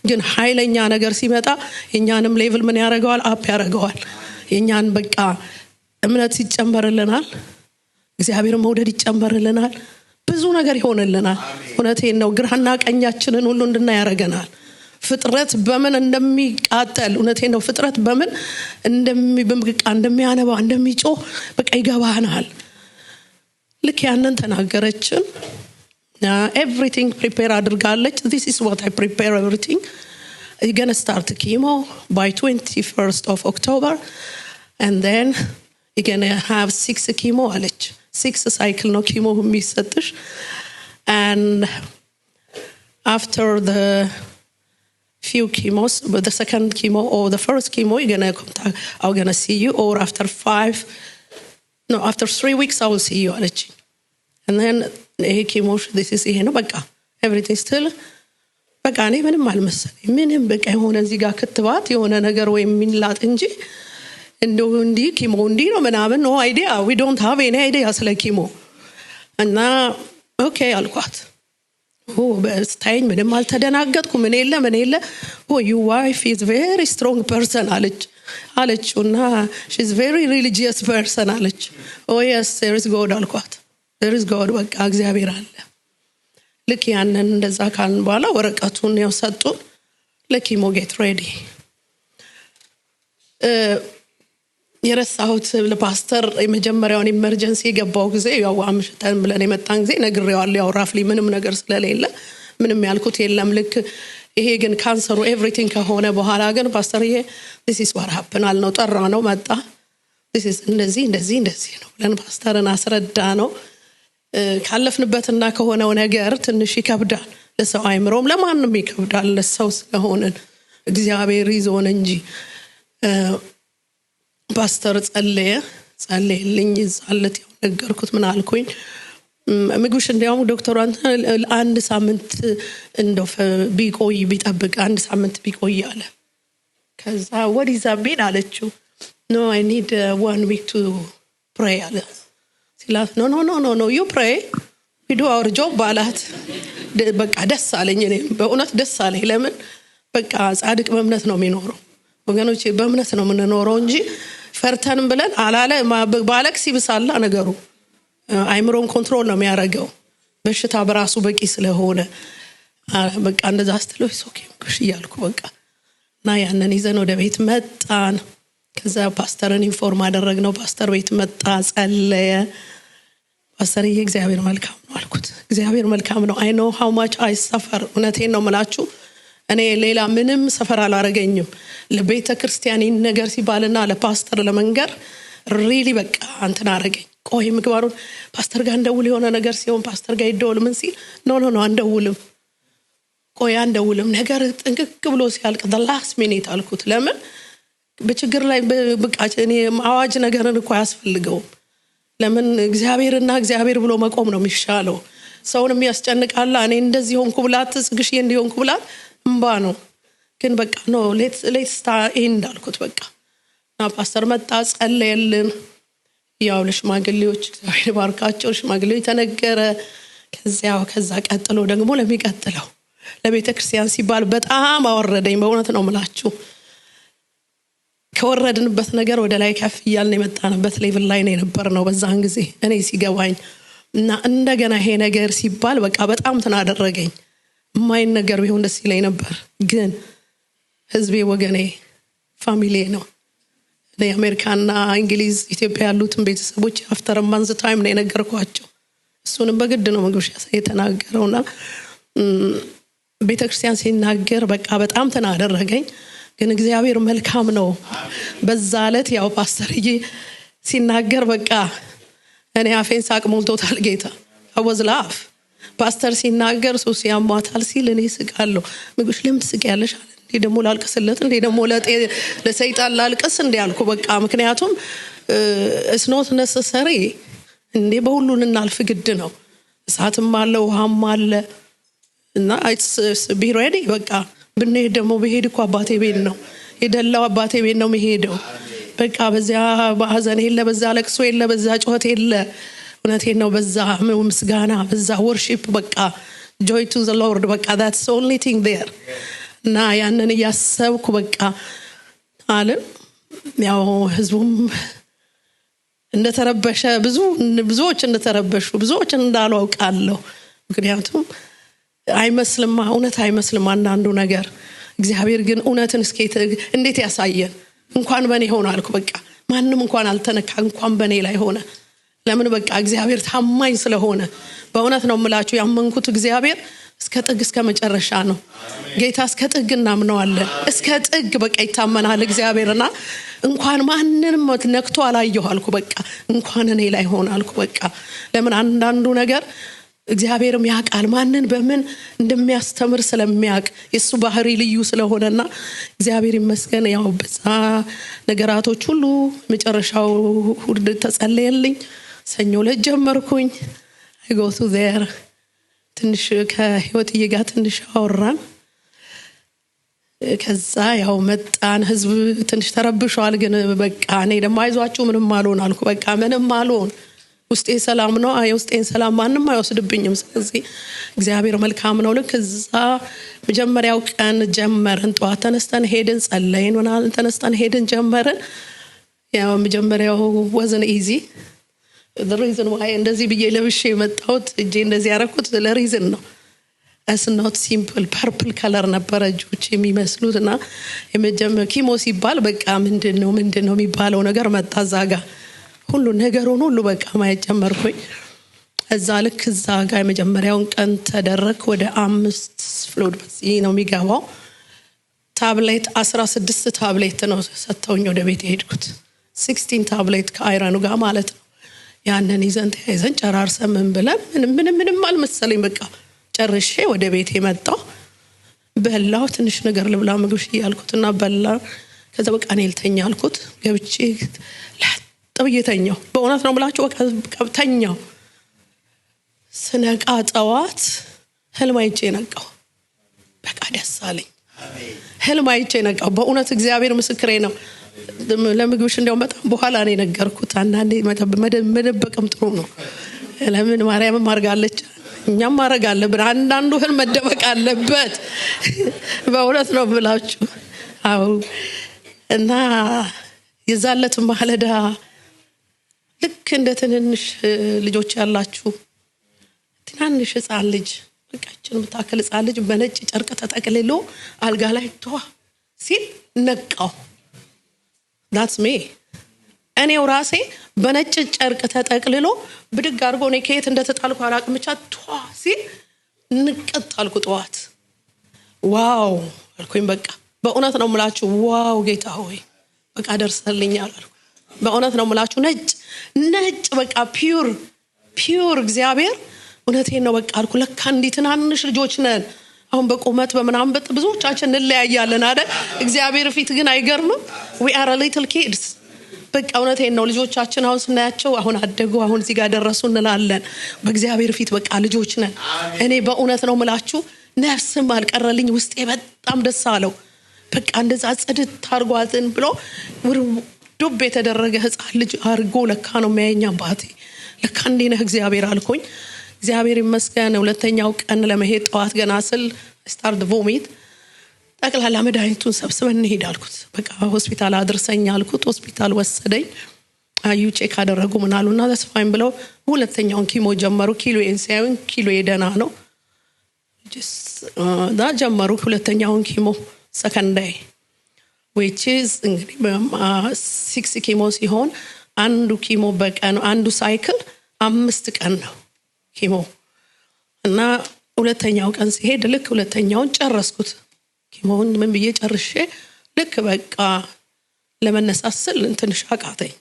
ግን ኃይለኛ ነገር ሲመጣ የኛንም ሌቭል ምን ያደርገዋል? አፕ ያደርገዋል። የኛን በቃ እምነት ይጨመርልናል። እግዚአብሔር መውደድ ይጨመርልናል። ብዙ ነገር ይሆንልናል። እውነቴን ነው። ግራና ቀኛችንን ሁሉ እንድናይ ያደርገናል። ፍጥረት በምን እንደሚቃጠል እውነቴን ነው። ፍጥረት በምን እንደሚያነባ እንደሚጮህ በቃ ይገባናል። ልክ ያንን ተናገረችን። everything prepare አድርጋለች. This is what I prepare everything. You're going to start chemo by 21st of October and then you're going to have 6 chemo አለች. 6 cycle ነው chemo የሚሰጥሽ. And after the few chemos, but the second chemo or the first chemo, you're going to contact, I'm going to see you, or after 3 weeks I will see you አለች. And then chemo, this is ይሄ ነው በቃ everything still በቃ እኔ ምንም አልመሰለኝ። ምንም በቃ የሆነ እዚህ ጋር ክትባት የሆነ ነገር ወይ የሚላጥ እንጂ እንደው እንዲ ኪሞ እንዲ ነው ምናምን no idea, we don't have any idea ስለ ኪሞ። እና ኦኬ አልኳት። በስታይኝ ምንም አልተደናገጥኩ። ምን የለ your wife is very strong person አለችውና she is very religious person አለች። oh yes there is God አልኳት። there is God በቃ እግዚአብሔር አለ። ልክ ያንን እንደዛ ካልን በኋላ ወረቀቱን ያው ሰጡን። ለኪሞ ጌት ሬዲ የረሳሁት ለፓስተር የመጀመሪያውን ኢመርጀንሲ የገባው ጊዜ ያው አምሽተን ብለን የመጣን ጊዜ ነግሬዋለሁ። ያው ራፍሊ ምንም ነገር ስለሌለ ምንም ያልኩት የለም። ልክ ይሄ ግን ካንሰሩ ኤቭሪቲንግ ከሆነ በኋላ ግን ፓስተርዬ this is what happened አልነው። ጠራ ነው መጣ። this is እንደዚህ ነው ብለን ፓስተርን አስረዳ ነው። ካለፍንበትና ከሆነው ነገር ትንሽ ይከብዳል። ለሰው አይምሮም ለማንም ይከብዳል። ለሰው ስለሆነ እግዚአብሔር ይዞን እንጂ ፓስተር ጸለየልኝ ይዛለት ያው ነገርኩት። ምን አልኩኝ ምግብሽ እንዲያውም ዶክተሯን አንድ ሳምንት እንደው ቢቆይ ቢጠብቅ አንድ ሳምንት ቢቆይ አለ። ከዛ what is that mean አለችው። no I need 1 week to pray አለ። ሲላት no you pray we do our job ባላት። በቃ ደስ አለኝ። እኔ በእውነት ደስ አለኝ። ለምን በቃ ጻድቅ በእምነት ነው የሚኖረው ወገኖቼ፣ በእምነት ነው የምንኖረው እንጂ ፈርተንም ብለን አላለ ባለክስ ይብሳላ ነገሩ። አይምሮን ኮንትሮል ነው የሚያደርገው በሽታ በራሱ በቂ ስለሆነ በቃ እንደዛ አስተለው ኦኬ ኩሽ ይያልኩ በቃ እና ያንን ይዘን ወደ ቤት መጣን። ከዛ ፓስተርን ኢንፎርም አደረግነው። ፓስተር ቤት መጣ፣ ጸለየ። ፓስተር እግዚአብሔር መልካም ነው አልኩት። እግዚአብሔር መልካም ነው። I know how much I suffer። እውነቴን ነው የምላችሁ። እኔ ሌላ ምንም ሰፈር አላረገኝም። ለቤተ ክርስቲያን ነገር ሲባልና ለፓስተር ለመንገር ሪሊ በቃ አንተና አረገኝ። ቆይ ምግባሩን ፓስተር ጋር እንደውል የሆነ ነገር ሲሆን ፓስተር ጋር ይደውል ምን ሲል ኖ አንደውልም፣ ቆይ አንደውልም። ነገር ጥንቅቅ ብሎ ሲያልቅ the last minute አልኩት። ለምን በችግር ላይ በቃ እኔ አዋጅ ነገርን እኮ ያስፈልገው። ለምን እግዚአብሔር ብሎ መቆም ነው የሚሻለው። ሰውንም ያስጨንቃል። እኔ እንደዚህ ሆንኩ ብላት ጽግሽ እንዲሆንኩ ብላት እምባ ነው። ግን በቃ ነው ሌትስ ኤንድ አልኩት በቃ። እና ፓስተር መጣ ጸለየልን። ያው ለሽማግሌዎች እግዚአብሔር ባርካቸው ሽማግሌዎች ተነገረ። ከዛ ቀጥሎ ደግሞ ለሚቀጥለው ለቤተ ክርስቲያን ሲባል በጣም አወረደኝ። በእውነት ነው የምላችሁ። ከወረድንበት ነገር ወደ ላይ ከፍ እያልን የመጣንበት ሌቭል ላይ ነው የነበርነው በዛን ጊዜ እኔ ሲገባኝ። እና እንደገና ይሄ ነገር ሲባል በቃ በጣም ተናደረገኝ። ማይን ነገር ቢሆን ደስ ይለኝ ነበር። ግን ህዝቤ ወገኔ ፋሚሊ ነው። ለአሜሪካና እንግሊዝ ኢትዮጵያ ያሉትን ቤተሰቦች አፍተር ማንዝ ታይም ነው የነገርኳቸው። እሱንም በግድ ነው ምግብሽ የተናገረውና ቤተክርስቲያን ሲናገር በቃ በጣም ተናደረገኝ። ግን እግዚአብሔር መልካም ነው። በዛለት ያው ፓስተርዬ ሲናገር በቃ እኔ አፌን ሳቅ ሞልቶታል ጌታ። አወዝ ላፍ ፓስተር ሲናገር ሶስ ያሟታል ሲል እኔ ስቃለሁ። ምግብሽ ለምን ትስቂያለሽ አለ። እንዴ ደሞ ላልቀስለት እንዴ ደሞ ለሰይጣን ላልቀስ እንዴ አልኩ በቃ። ምክንያቱም it's not necessary እንዴ በሁሉን እናልፍ ግድ ነው። እሳትም አለ ውሃም አለ እና be ready በቃ። ብንሄድ ደግሞ በሄድ እኮ አባቴ ቤት ነው የደላው አባቴ ቤት ነው መሄደው። በቃ በዚያ ባዘን የለ በዛ ለቅሶ የለ በዛ ጮህት የለ። እውነቴን ነው በዛ ምስጋና በዛ worship በቃ joy to the Lord በቃ that's the only thing there። እና ያንን ያሰብኩ በቃ አለ። ያው ህዝቡም እንደተረበሸ ብዙዎች እንደተረበሹ ብዙዎች እንዳልዋውቃለሁ። ምክንያቱም አይመስልም እውነት አይመስልም አንዳንዱ ነገር። እግዚአብሔር ግን እውነትን እስከ እንዴት ያሳየን። እንኳን በኔ ሆነ አልኩ በቃ። ማንንም እንኳን አልተነካ እንኳን በኔ ላይ ሆነ። ለምን በቃ እግዚአብሔር ታማኝ ስለሆነ በእውነት ነው የምላችሁ ያመንኩት እግዚአብሔር እስከ ጥግ እስከ መጨረሻ ነው ጌታ እስከ ጥግ እናምነዋለን እስከ ጥግ በቃ ይታመናል እግዚአብሔርና እንኳን ማንንም ነክቶ አላየሁ አልኩ በቃ እንኳን እኔ ላይ ሆነ አልኩ በቃ ለምን አንዳንዱ ነገር እግዚአብሔርም ያውቃል ማንን በምን እንደሚያስተምር ስለሚያውቅ የሱ ባህሪ ልዩ ስለሆነና እግዚአብሔር ይመስገን ያው በዛ ነገራቶች ሁሉ መጨረሻው ሁሉ ተጸለየልኝ ሰኞ ዕለት ጀመርኩኝ I go to there ትንሽ ከህይወት ጋር ትንሽ አወራን ከዛ ያው መጣን ህዝብ ትንሽ ተረብሿል ግን በቃ እኔ ደግሞ አይዟችሁ ምንም አልሆን አልኩ በቃ ምንም አልሆን ውስጤ ሰላም ነው ውስጤን ሰላም ማንንም አይወስድብኝም ስለዚህ እግዚአብሔር መልካም ነው ልክ እዛ መጀመሪያው ቀን ጀመርን ጧት ተነስተን ሄድን ጸለይን ወናን ተነስተን ሄድን ጀመርን ያው መጀመሪያው wasn't easy the reason why እንደዚህ ብዬ ለብሼ መጣሁት እጄ እንደዚህ ያረኩት ለሪዝን ነው as not simple purple color ነበር እጆች የሚመስሉትና የመጀመሪያ ኪሞ ሲባል በቃ ምንድነው የሚባለው ነገር መጣዛጋ ሁሉ ነገሩን ሁሉ በቃ ማየት ጀመርኩኝ እዛ ልክ እዛ ጋር መጀመሪያውን ቀን ተደረክ ወደ 5 ፍሎድ በዚህ ነው የሚገባው ታብሌት 16 ታብሌት ነው ሰጥተውኝ ወደ ቤት ሄድኩት 16 ታብሌት ከአይራኑ ጋር ማለት ነው ያንን ይዘን ጨራርሰን ምን ብለን ምንም አልመሰለኝ በቃ ጨርሼ ወደ ቤት መጣሁ በላው ትንሽ ነገር ልብላ ምግብ ይያልኩትና በላ ከዛ በቃ እኔ ልተኛ አልኩት ገብቼ ለጥብየተኛው በእውነት ነው ብላችሁ በቃ ተኛው ስነቃ ጠዋት ህልም አይቼ ነቃው በቃ ደስ አለኝ ህልም አይቼ ነቃው በእውነት እግዚአብሔር ምስክሬ ነው ለምግብሽ እንደው በጣም በኋላ ነው ነገርኩት አንዳንዴ መደበቅም ጥሩ ነው ለምን ማርያም ማርጋለች እኛም ማረግ አለብን አንዳንዱ ህልም መደበቅ አለበት በእውነት ነው ብላችሁ አው እና የዛለት ማለዳ ልክ እንደ ትንንሽ ልጆች ያላችሁ ትናንሽ ህፃን ልጅ በቃችን መታከል ህፃን ልጅ በነጭ ጨርቅ ተጠቅልሎ አልጋ ላይ ተዋ ሲል ነቃው that's me እኔው ራሴ በነጭ ጨርቅ ተጠቅልሎ ብድግ አድርጎ ነው ከየት እንደተጣልኩ አላቅም ብቻ ተዋ ሲል ንቀጥ አልኩ ጠዋት ዋው አልኩኝ በቃ በእውነት ነው የምላችሁ ዋው ጌታ ሆይ በቃ ደርሰልኛል አልኩ በእውነት ነው የምላችሁ ነጭ በቃ ፒውር እግዚአብሔር እውነቴን ነው በቃ አልኩ ለካ እንዲህ ትናንሽ ልጆች ነን አሁን በቁመት በመናም ብዙዎቻችን እንለያያለን አይደል እግዚአብሔር ፊት ግን አይገርምም we are a little kids በቃ እውነቴን ነው ልጆቻችን አሁን ስናያቸው አሁን አደጉ አሁን እዚህ ጋር ደረሱ እንላለን በእግዚአብሔር ፊት በቃ ልጆች ነን እኔ በእውነት ነው የምላችሁ ነፍስም አልቀረልኝ ውስጤ በጣም ደስ አለው በቃ እንደዛ ጽድት ታርጓትን ብሎ ዱብ የተደረገ ህፃን ልጅ አርጎ ለካ ነው የሚያየኝ አባቴ ለካ እንዴ እግዚአብሔር አልኩኝ እግዚአብሔር ይመስገን ሁለተኛው ቀን ለመሄድ ጠዋት ገና ስል ስታርት ቮሚት ጠቅላላ መድኃኒቱን ሰብስበን ሄድ አልኩት በቃ ሆስፒታል አድርሰኝ አልኩት ሆስፒታል ወሰደኝ አዩ ቼክ አደረጉ ምናሉና ተስፋይም ብለው ሁለተኛውን ኪሞ ጀመሩ ኪሎ የደና ነው ዳ ጀመሩ ሁለተኛውን ኪሞ second day which is እንግዲህ 6 ኪሞ ሲሆን አንዱ ኪሞ በቀን አንዱ ሳይክል 5 ቀን ነው ኪሞ እና ሁለተኛው ቀን ሲሄድ ልክ ሁለተኛውን ጨረስኩት ኪሞን ምን ብዬ ጨርሼ ልክ በቃ ለመነሳሰል ትንሽ አቃተኝ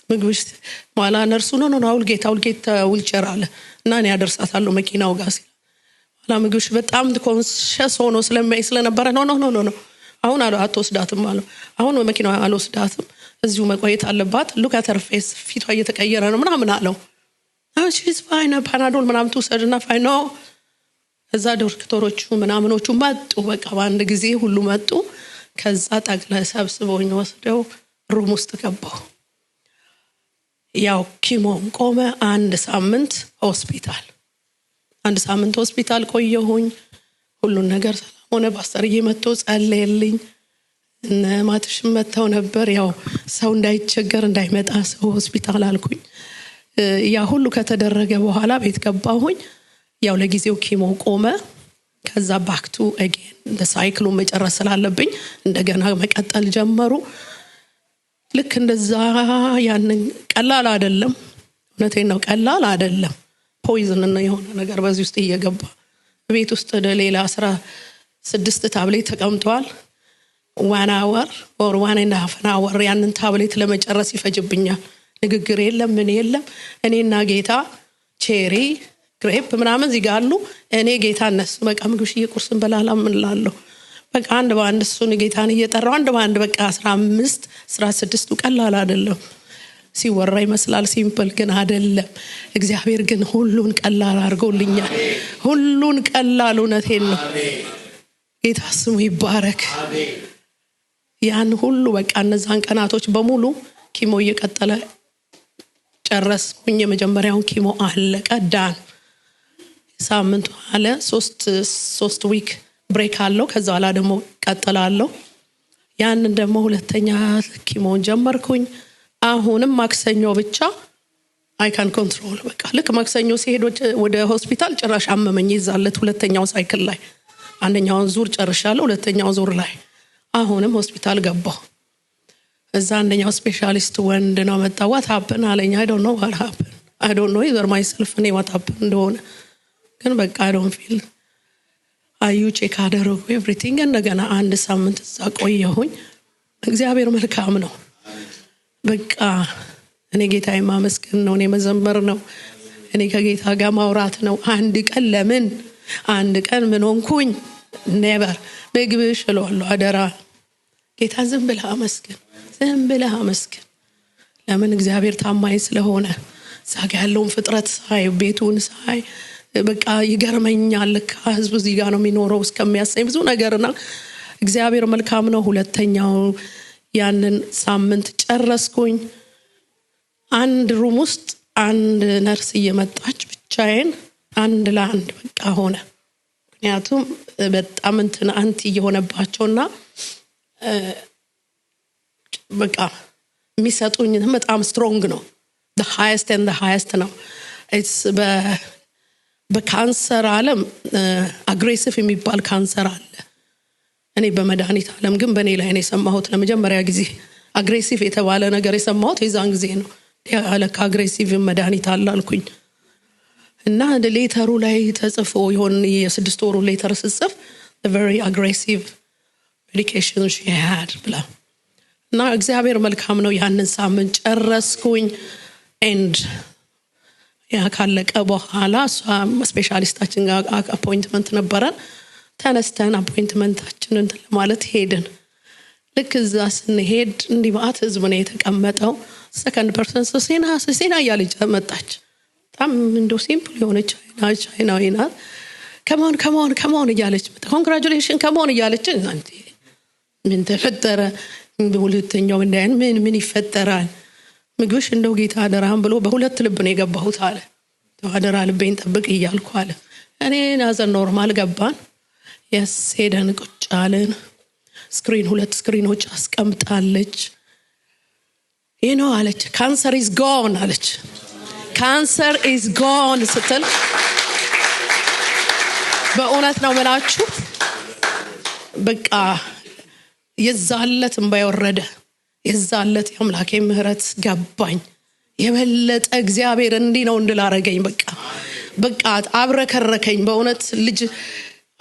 ምግብሽ ማላ ነርሱ ነው አውልጌታ ዊልቸር አለ እና እኔ ያደርሳታለሁ መኪናው ጋር ሲል ማላ ምግብሽ በጣም ኮንሸስ ሆኖ ስለነበረ ነው አሁን አትወስዳትም ማለት አሁን መኪናው አልወስዳትም እዚሁ መቆየት አለባት ሉክ አት ሄር ፌስ ፊቷ እየተቀየረ ነው ምናምን አለው she's fine ፓናዶል ምናምን ተወሰደና ፋይን ነው እዛ ዶክተሮቹ ምናምኖቹ መጡ በቃ በአንድ ጊዜ ሁሉ መጡ ከዛ ጠቅለ ሰብስበውኝ ወስደው ሩም ውስጥ ገባሁ ያው ኪሞን ቆመ አንድ ሳምንት ሆስፒታል ቆየሁኝ ሁሉን ነገር ሰላም ሆነ ፓስተርዬ መጥቶ ጸለየልኝ እና ማትሽም መተው ነበር ያው ሰው እንዳይቸገር እንዳይመጣ ሰው ሆስፒታል አልኩኝ ያ ሁሉ ከተደረገ በኋላ ቤት ገባሁኝ ያው ለጊዜው ኪሞ ቆመ ከዛ ባክ ቱ አጌን ሳይክሉን መጨረስ ስላለብኝ እንደገና መቀጠል ጀመሩ ልክ እንደዛ ያንን ቀላል አይደለም። እውነቴን ነው፣ ቀላል አይደለም። ፖይዝን እና የሆነ ነገር በዚህ ውስጥ እየገባ ቤት ውስጥ ሌላ 16 ታብሌት ተቀምጧል። 1 hour or 1.5 hour ያንን ታብሌት ለመጨረስ ይፈጅብኛል። ንግግር የለም ምን የለም። እኔና ጌታ ቼሪ ግሬፕ ምናምን ይጋሉ። እኔ ጌታ እነሱ በቃ ምግብሽዬ ቁርስን በላላ ምን ላለሁ በቃ አንድ በአንድ እሱን ጌታን እየጠራው አንድ በአንድ በቃ 15 16 ቀላል አይደለም። ሲወራ ይመስላል ሲምፕል ግን አይደለም። እግዚአብሔር ግን ሁሉን ቀላል አድርጎልኛል። ሁሉን ቀላል እውነቴን ነው። ጌታ ስሙ ይባረክ። ያን ሁሉ በቃ እነዛን ቀናቶች በሙሉ ኪሞ እየቀጠለ ጨረስኩኝ። የመጀመሪያውን ኪሞ አለቀ ዳን። ሳምንቱ አለ 3 ዊክ ብሬክ አለው። ከዛ በኋላ ደግሞ ቀጥላለሁ። ያንን ደግሞ ሁለተኛ ኪሞን ጀመርኩኝ። አሁንም ማክሰኞ ብቻ አይ ካን ኮንትሮል በቃ ልክ ማክሰኞ ሲሄድ ወደ ሆስፒታል ጭራሽ አመመኝ። ይዛለት ሁለተኛው ሳይክል ላይ አንደኛውን ዙር ጨርሻለሁ። ሁለተኛው ዙር ላይ አሁንም ሆስፒታል ገባሁ። እዛ አንደኛው ስፔሻሊስት ወንድ ነው መጣ። what happened አለኝ። I don't know what happened. I don't know either myself እኔ what happened እንደሆነ ግን በቃ I don't feel አዩ ቼክ አደረጉ ኤቭሪቲንግ። እንደገና አንድ ሳምንት እዛ ቆየሁኝ። እግዚአብሔር መልካም ነው። በቃ እኔ ጌታዬ ማመስገን ነው። እኔ መዘመር ነው። እኔ ከጌታ ጋር ማውራት ነው። አንድ ቀን ለምን አንድ ቀን ምን ሆንኩኝ ኔቨር በግብሽ እለዋለሁ። አደራ ጌታ ዝም ብለህ አመስግን፣ ዝም ብለህ አመስግን። ለምን እግዚአብሔር ታማኝ ስለሆነ። ዛጋ ያለውን ፍጥረት ሳይ ቤቱን ሳይ በቃ ይገርመኛል። ህዝቡ እዚህ ጋር ነው የሚኖረው እስከሚያሰኝ ብዙ ነገርና እግዚአብሔር መልካም ነው። ሁለተኛው ያንን ሳምንት ጨረስኩኝ። አንድ ሩም ውስጥ አንድ ነርስ እየመጣች ብቻዬን አንድ ለአንድ በቃ ሆነ። ምክንያቱም በጣም እንትን አንቲ እየሆነባቸውና በቃ የሚሰጡኝ በጣም ስትሮንግ ነው። the highest and the highest ነው። it's በካንሰር ዓለም አግሬሲቭ የሚባል ካንሰር አለ። እኔ በመድኃኒት ዓለም ግን በእኔ ላይ ነው የሰማሁት ለመጀመሪያ ጊዜ አግሬሲቭ የተባለ ነገር የሰማሁት የዛን ጊዜ ነው። ያለካ አግሬሲቭ መድኃኒት አለ አልኩኝ እና ሌተሩ ላይ ተጽፎ ይሆን የ6 ወሩ ሌተር ስጽፍ the very aggressive medication she had ብላ እና እግዚአብሔር መልካም ነው። ያንን ሳምንት ጨረስኩኝ and ያ ካለቀ በኋላ ስፔሻሊስታችን ጋር አፖይንትመንት ነበረን። ተነስተን አፖይንትመንታችንን ለማለት ሄድን። ልክ እዛ ስንሄድ እንዲማት ህዝብ ነው የተቀመጠው። ሰከንድ ፐርሰን ሴና እያለች መጣች። በጣም እንደው ሲምፕል የሆነች ቻይናዊ ናት። ከመሆን እያለች መጣ። ኮንግራጁሌሽን ከመሆን እያለች እናንተ ምን ተፈጠረ? ሁለተኛው እንዳያን ምን ይፈጠራል? ምግብሽ እንደው ጌታ አደራህን ብሎ በሁለት ልብ ነው የገባሁት አለ። አደራ ልቤን ጠብቅ እያልኩ አለ። እኔ ናዘር ኖርማል ገባን። ሄደን ቁጭ አለን። ስክሪን 2 ስክሪኖች አስቀምጣለች። አለች ካንሰር ኢዝ ጎን አለች። ካንሰር ኢዝ ጎን ስትል በእውነት ነው የምላችሁ በቃ የዛለት እንባ ወረደ። የዛለት የአምላኬ ምህረት ገባኝ። የበለጠ እግዚአብሔር እንዲህ ነው እንድላረገኝ በቃ አብረከረከኝ። በእውነት ልጅ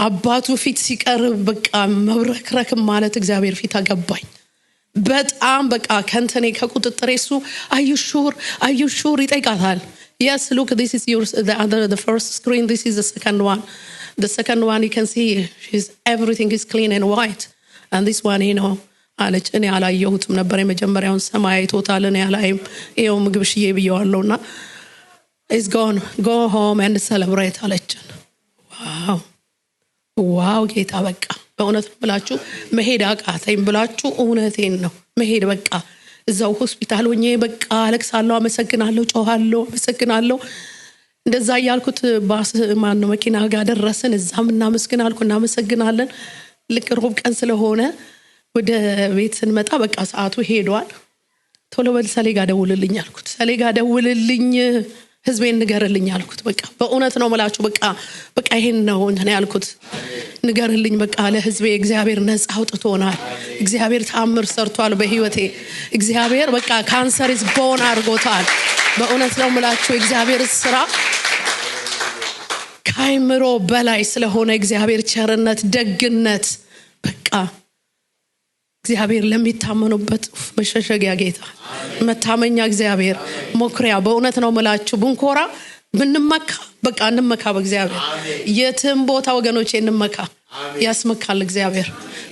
አባቱ ፊት ሲቀርብ በቃ መብረክረክ ማለት እግዚአብሔር ፊት አገባኝ። በጣም በቃ ከንተኔ ከቁጥጥሬ እሱ are you sure ይጠይቃታል። yes look this is yours the first screen, this is the second one. The second one you can see everything is clean and white and this one አለች። እኔ አላየሁትም ነበር የመጀመሪያውን ሰማይ ቶታል እኔ አላይም። ይሄው ምግብሽዬ ብየዋለሁና is gone, go home and celebrate አለችን። ዋው ጌታ በቃ በእውነት ብላችሁ መሄድ አቃተኝ ብላችሁ እውነቴን ነው መሄድ በቃ እዛው ሆስፒታል ሆኜ በቃ አለቅሳለሁ፣ አመሰግናለሁ፣ ጮሃለሁ፣ አመሰግናለሁ። እንደዛ ያልኩት ባስ ማን ነው መኪና ጋር ደረስን። እዛም እናመሰግናለን። ልክ ሮብ ቀን ስለሆነ ወደ ቤት ስንመጣ በቃ ሰዓቱ ሄዷል። ቶሎ በል ሰሌ ጋር ደውልልኝ አልኩት። ሰሌ ጋር ደውልልኝ ህዝቤን ንገርልኝ አልኩት። በቃ በእውነት ነው መላችሁ በቃ ይሄን ነው እንትን ያልኩት። ንገርልኝ በቃ ለህዝቤ እግዚአብሔር ነፃ አውጥቶናል። እግዚአብሔር ተአምር ሰርቷል በህይወቴ። እግዚአብሔር በቃ ካንሰር ኢዝ ጎን አድርጎታል። በእውነት ነው መላችሁ እግዚአብሔር ስራ ከአይምሮ በላይ ስለሆነ እግዚአብሔር ቸርነት፣ ደግነት በቃ እግዚአብሔር ለሚታመኑበት መሸሸጊያ ጌታ፣ መታመኛ እግዚአብሔር፣ ሞክሪያ። በእውነት ነው መላችሁ ብንኮራ ብንመካ በቃ እንመካ በእግዚአብሔር። የትም ቦታ ወገኖቼ እንመካ። ያስመካል እግዚአብሔር፣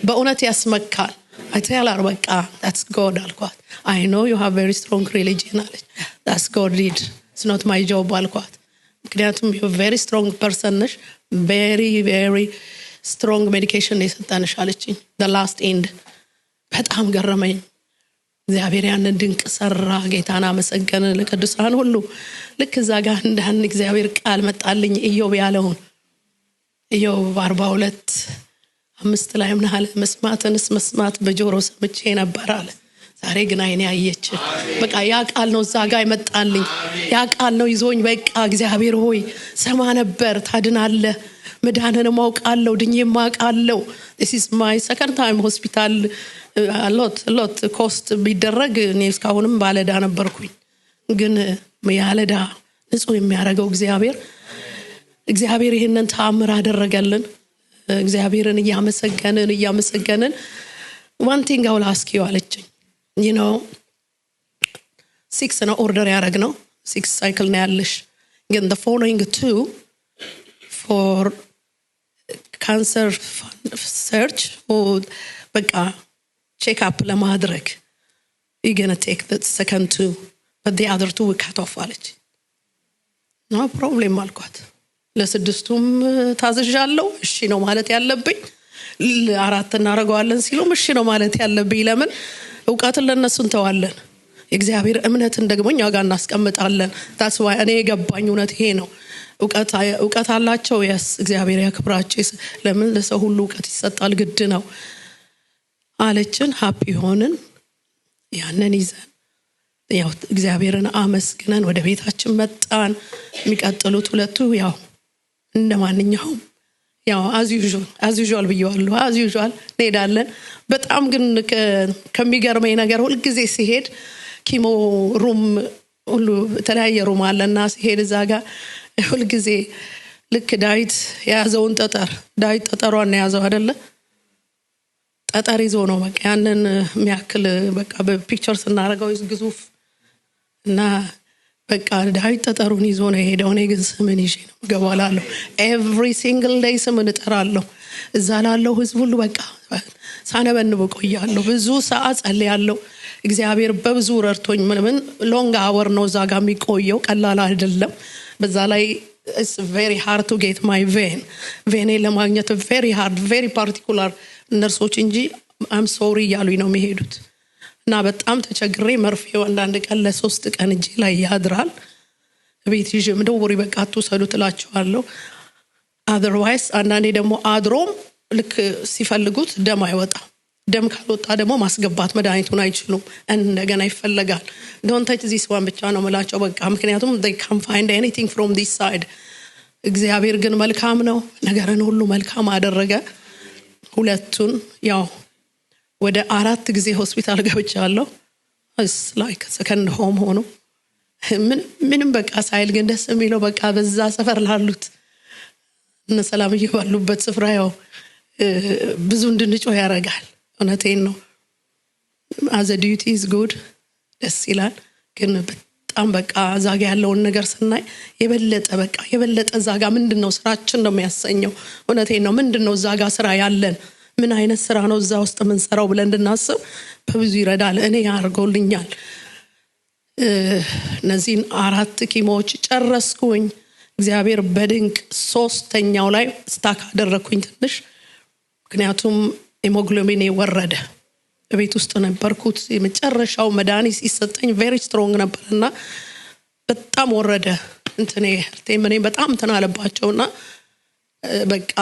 በእውነት ያስመካል። አይተላር በቃ that's God አልኳት። I know you have very strong religion አለች። that's God did, it's not my job አልኳት። ምክንያቱም you very strong person ነሽ፣ very very strong medication የሰጠንሽ አለችኝ። the last end በጣም ገረመኝ። እግዚአብሔር ያንን ድንቅ ሰራ። ጌታን አመሰገነ። ለቅዱሳን ሁሉ ልክ እዛ ጋር እንዳን እግዚአብሔር ቃል መጣልኝ። ኢዮብ ያለውን ኢዮብ 42:5 ላይ ምን አለ? መስማትንስ መስማት በጆሮ ሰምቼ ነበር አለ፣ ዛሬ ግን አይኔ አየች። በቃ ያ ቃል ነው እዛ ጋር ይመጣልኝ። ያ ቃል ነው ይዞኝ በቃ እግዚአብሔር ሆይ ሰማ ነበር፣ ታድናለህ፣ መዳንን ማውቃለሁ፣ ድኜም ማውቃለሁ። this is my second time hospital a lot cost ቢደረግ እኔ እስካሁንም ባለዳ ነበርኩኝ። ግን ያለዳ ንጹህ የሚያደርገው እግዚአብሔር ይሄንን ተአምር አደረገልን። እግዚአብሔርን እያመሰገንን one thing I will ask you አለችኝ። you know 6 ነው ኦርደር ያደረግነው 6 ሳይክል ነው ያለሽ። ግን the following 2 for cancer search or በቃ check up ለማድረግ you're going to take the second 2 but the other 2 we cut off አለች። no problem አልኳት። ለስድስቱም ታዝዣለሁ። እሺ ነው ማለት ያለብኝ። ለአራት እናረጋዋለን ሲሉም እሺ ነው ማለት ያለብኝ። ለምን ዕውቀትን ለነሱ እንተዋለን፣ እግዚአብሔር እምነትን ደግሞ እኛ ጋር እናስቀምጣለን። that's why እኔ የገባኝ እውነት ይሄ ነው። ዕውቀት አላቸው። yes እግዚአብሔር ያክብራቸው። ለምን ለሰው ሁሉ ዕውቀት ይሰጣል፣ ግድ ነው አለችን። ሃፒ ሆነን ያንን ይዘን ያው እግዚአብሔርን አመስግነን ወደ ቤታችን መጣን። የሚቀጥሉት ሁለቱ ያው እንደማንኛውም ያው as usual ብየዋለሁ። as usual እንሄዳለን። በጣም ግን ከሚገርመኝ ነገር ሁሉ ጊዜ ሲሄድ ኪሞ ሩም ሁሉ ተለያየ ሩም አለና ሲሄድ እዛ ጋር ሁሉ ጊዜ ልክ ዳዊት የያዘውን ዳዊት ጠጠሯን የያዘው አይደለ? ጠጠር ይዞ ነው በቃ ያንን የሚያክል በቃ በፒክቸር ስናረጋው ግዙፍ እና በቃ ዳዊት ጠጠሩን ይዞ ነው የሄደው። እኔ ግን ስምን ይዤ ነው ገባላለሁ። every single day ስምን እጠራለሁ። እዛ ላለው ህዝብ ሁሉ በቃ ሳነበንብ ቆያለሁ። ብዙ ሰዓት ጸልያለሁ። እግዚአብሔር በብዙ ረድቶኝ ምን ሎንግ አወር ነው እዛ ጋር የሚቆየው፣ ቀላል አይደለም። በዛ ላይ it's very hard to get my vein ለማግኘት very hard very particular ነርሶች እንጂ I'm sorry ያሉኝ ነው የሚሄዱት። እና በጣም ተቸግሬ መርፌው አንዳንድ ቀን ለ3 ቀን እጄ ላይ ያድራል። ቤት ይዤ ምደውሪ በቃ አትወሰዱ ትላቸዋለሁ። otherwise አንዳንዴ ደግሞ አድሮም ልክ ሲፈልጉት ደም አይወጣም። ደም ካልወጣ ደግሞ ማስገባት መድኃኒቱን አይችሉም፣ እንደገና ይፈልጋል። don't touch this one ብቻ ነው መላቸው በቃ። ምክንያቱም they can't find anything from this side። እግዚአብሔር ግን መልካም ነው፣ ነገርን ሁሉ መልካም አደረገ። ሁለቱን ያው ወደ 4 ጊዜ ሆስፒታል ገብቻለሁ። it's like second home ሆኖ ምንም በቃ ሳይል ግን ደስ የሚለው በቃ በዛ ሰፈር ላሉት እነ ሰላም ይባሉበት ስፍራ ያው ብዙ እንድንጮህ ያደርጋል። እውነቴን ነው። as a duty is good ደስ ይላል። ግን በጣም በቃ ዛጋ ያለውን ነገር ስናይ የበለጠ ዛጋ ምንድነው ስራችን ነው የሚያሰኘው። እውነቴን ነው። ምንድነው ዛጋ ስራ ያለን፣ ምን አይነት ስራ ነው እዛ ውስጥ ምን ሰራው ብለን እንድናስብ በብዙ ይረዳል። እኔ ያርገውልኛል። እነዚህን 4 ኪሞች ጨረስኩኝ። እግዚአብሔር በድንቅ 3ኛው ላይ ስታክ አደረኩኝ ትንሽ። ምክንያቱም ሄሞግሎቢኔ ወረደ። በቤት ውስጥ ነበርኩት። የመጨረሻው መድኃኒት ሲሰጠኝ very strong ነበርና በጣም ወረደ። እንትኔ ምን በጣም ተናለባቸውና በቃ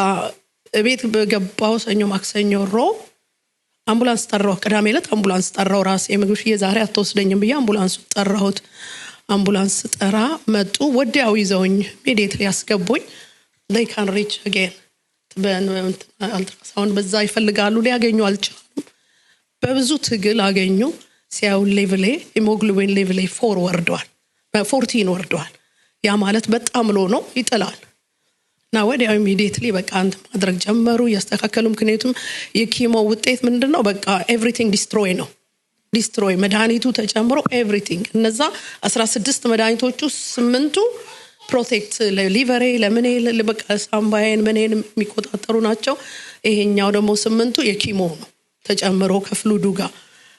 ቤት በገባው ሰኞ ማክሰኞ ሮብ አምቡላንስ ጠራው። ቅዳሜ ዕለት አምቡላንስ ጠራው። ራሴ ምግብሽ የዛሬ አትወስደኝም ብዬ አምቡላንስ ጠራሁት። አምቡላንስ ጠራ መጡ ወዲያው ይዘውኝ ኢሚዲየትሊ ያስገቡኝ they can reach again አልትራሳውንድ በዛ ይፈልጋሉ ሊያገኙ አልቻሉም በብዙ ትግል አገኙ ሲያው ሌቭሌ ሄሞግሎቢን ሌቭሌ 4 ወርዷል 14 ወርዷል ያ ማለት በጣም ሎ ነው ይጥላል እና ወዲያው ኢሚዲየትሊ በቃ አንተ ማድረግ ጀመሩ ያስተካከሉ ምክንያቱም የኪሞ ውጤት ምንድነው በቃ ኤቭሪቲንግ ዲስትሮይ መድኃኒቱ ተጨምሮ ኤቭሪቲንግ እነዛ 16 መድኃኒቶቹ 8ቱ ፕሮቴክት ለሊቨሬ ለምኔ ለበቃ ሳምባዬን ምኔን የሚቆጣጠሩ ናቸው ይሄኛው ደግሞ 8ቱ የኪሞ ነው ተጨምሮ ከፍሉዱ ጋር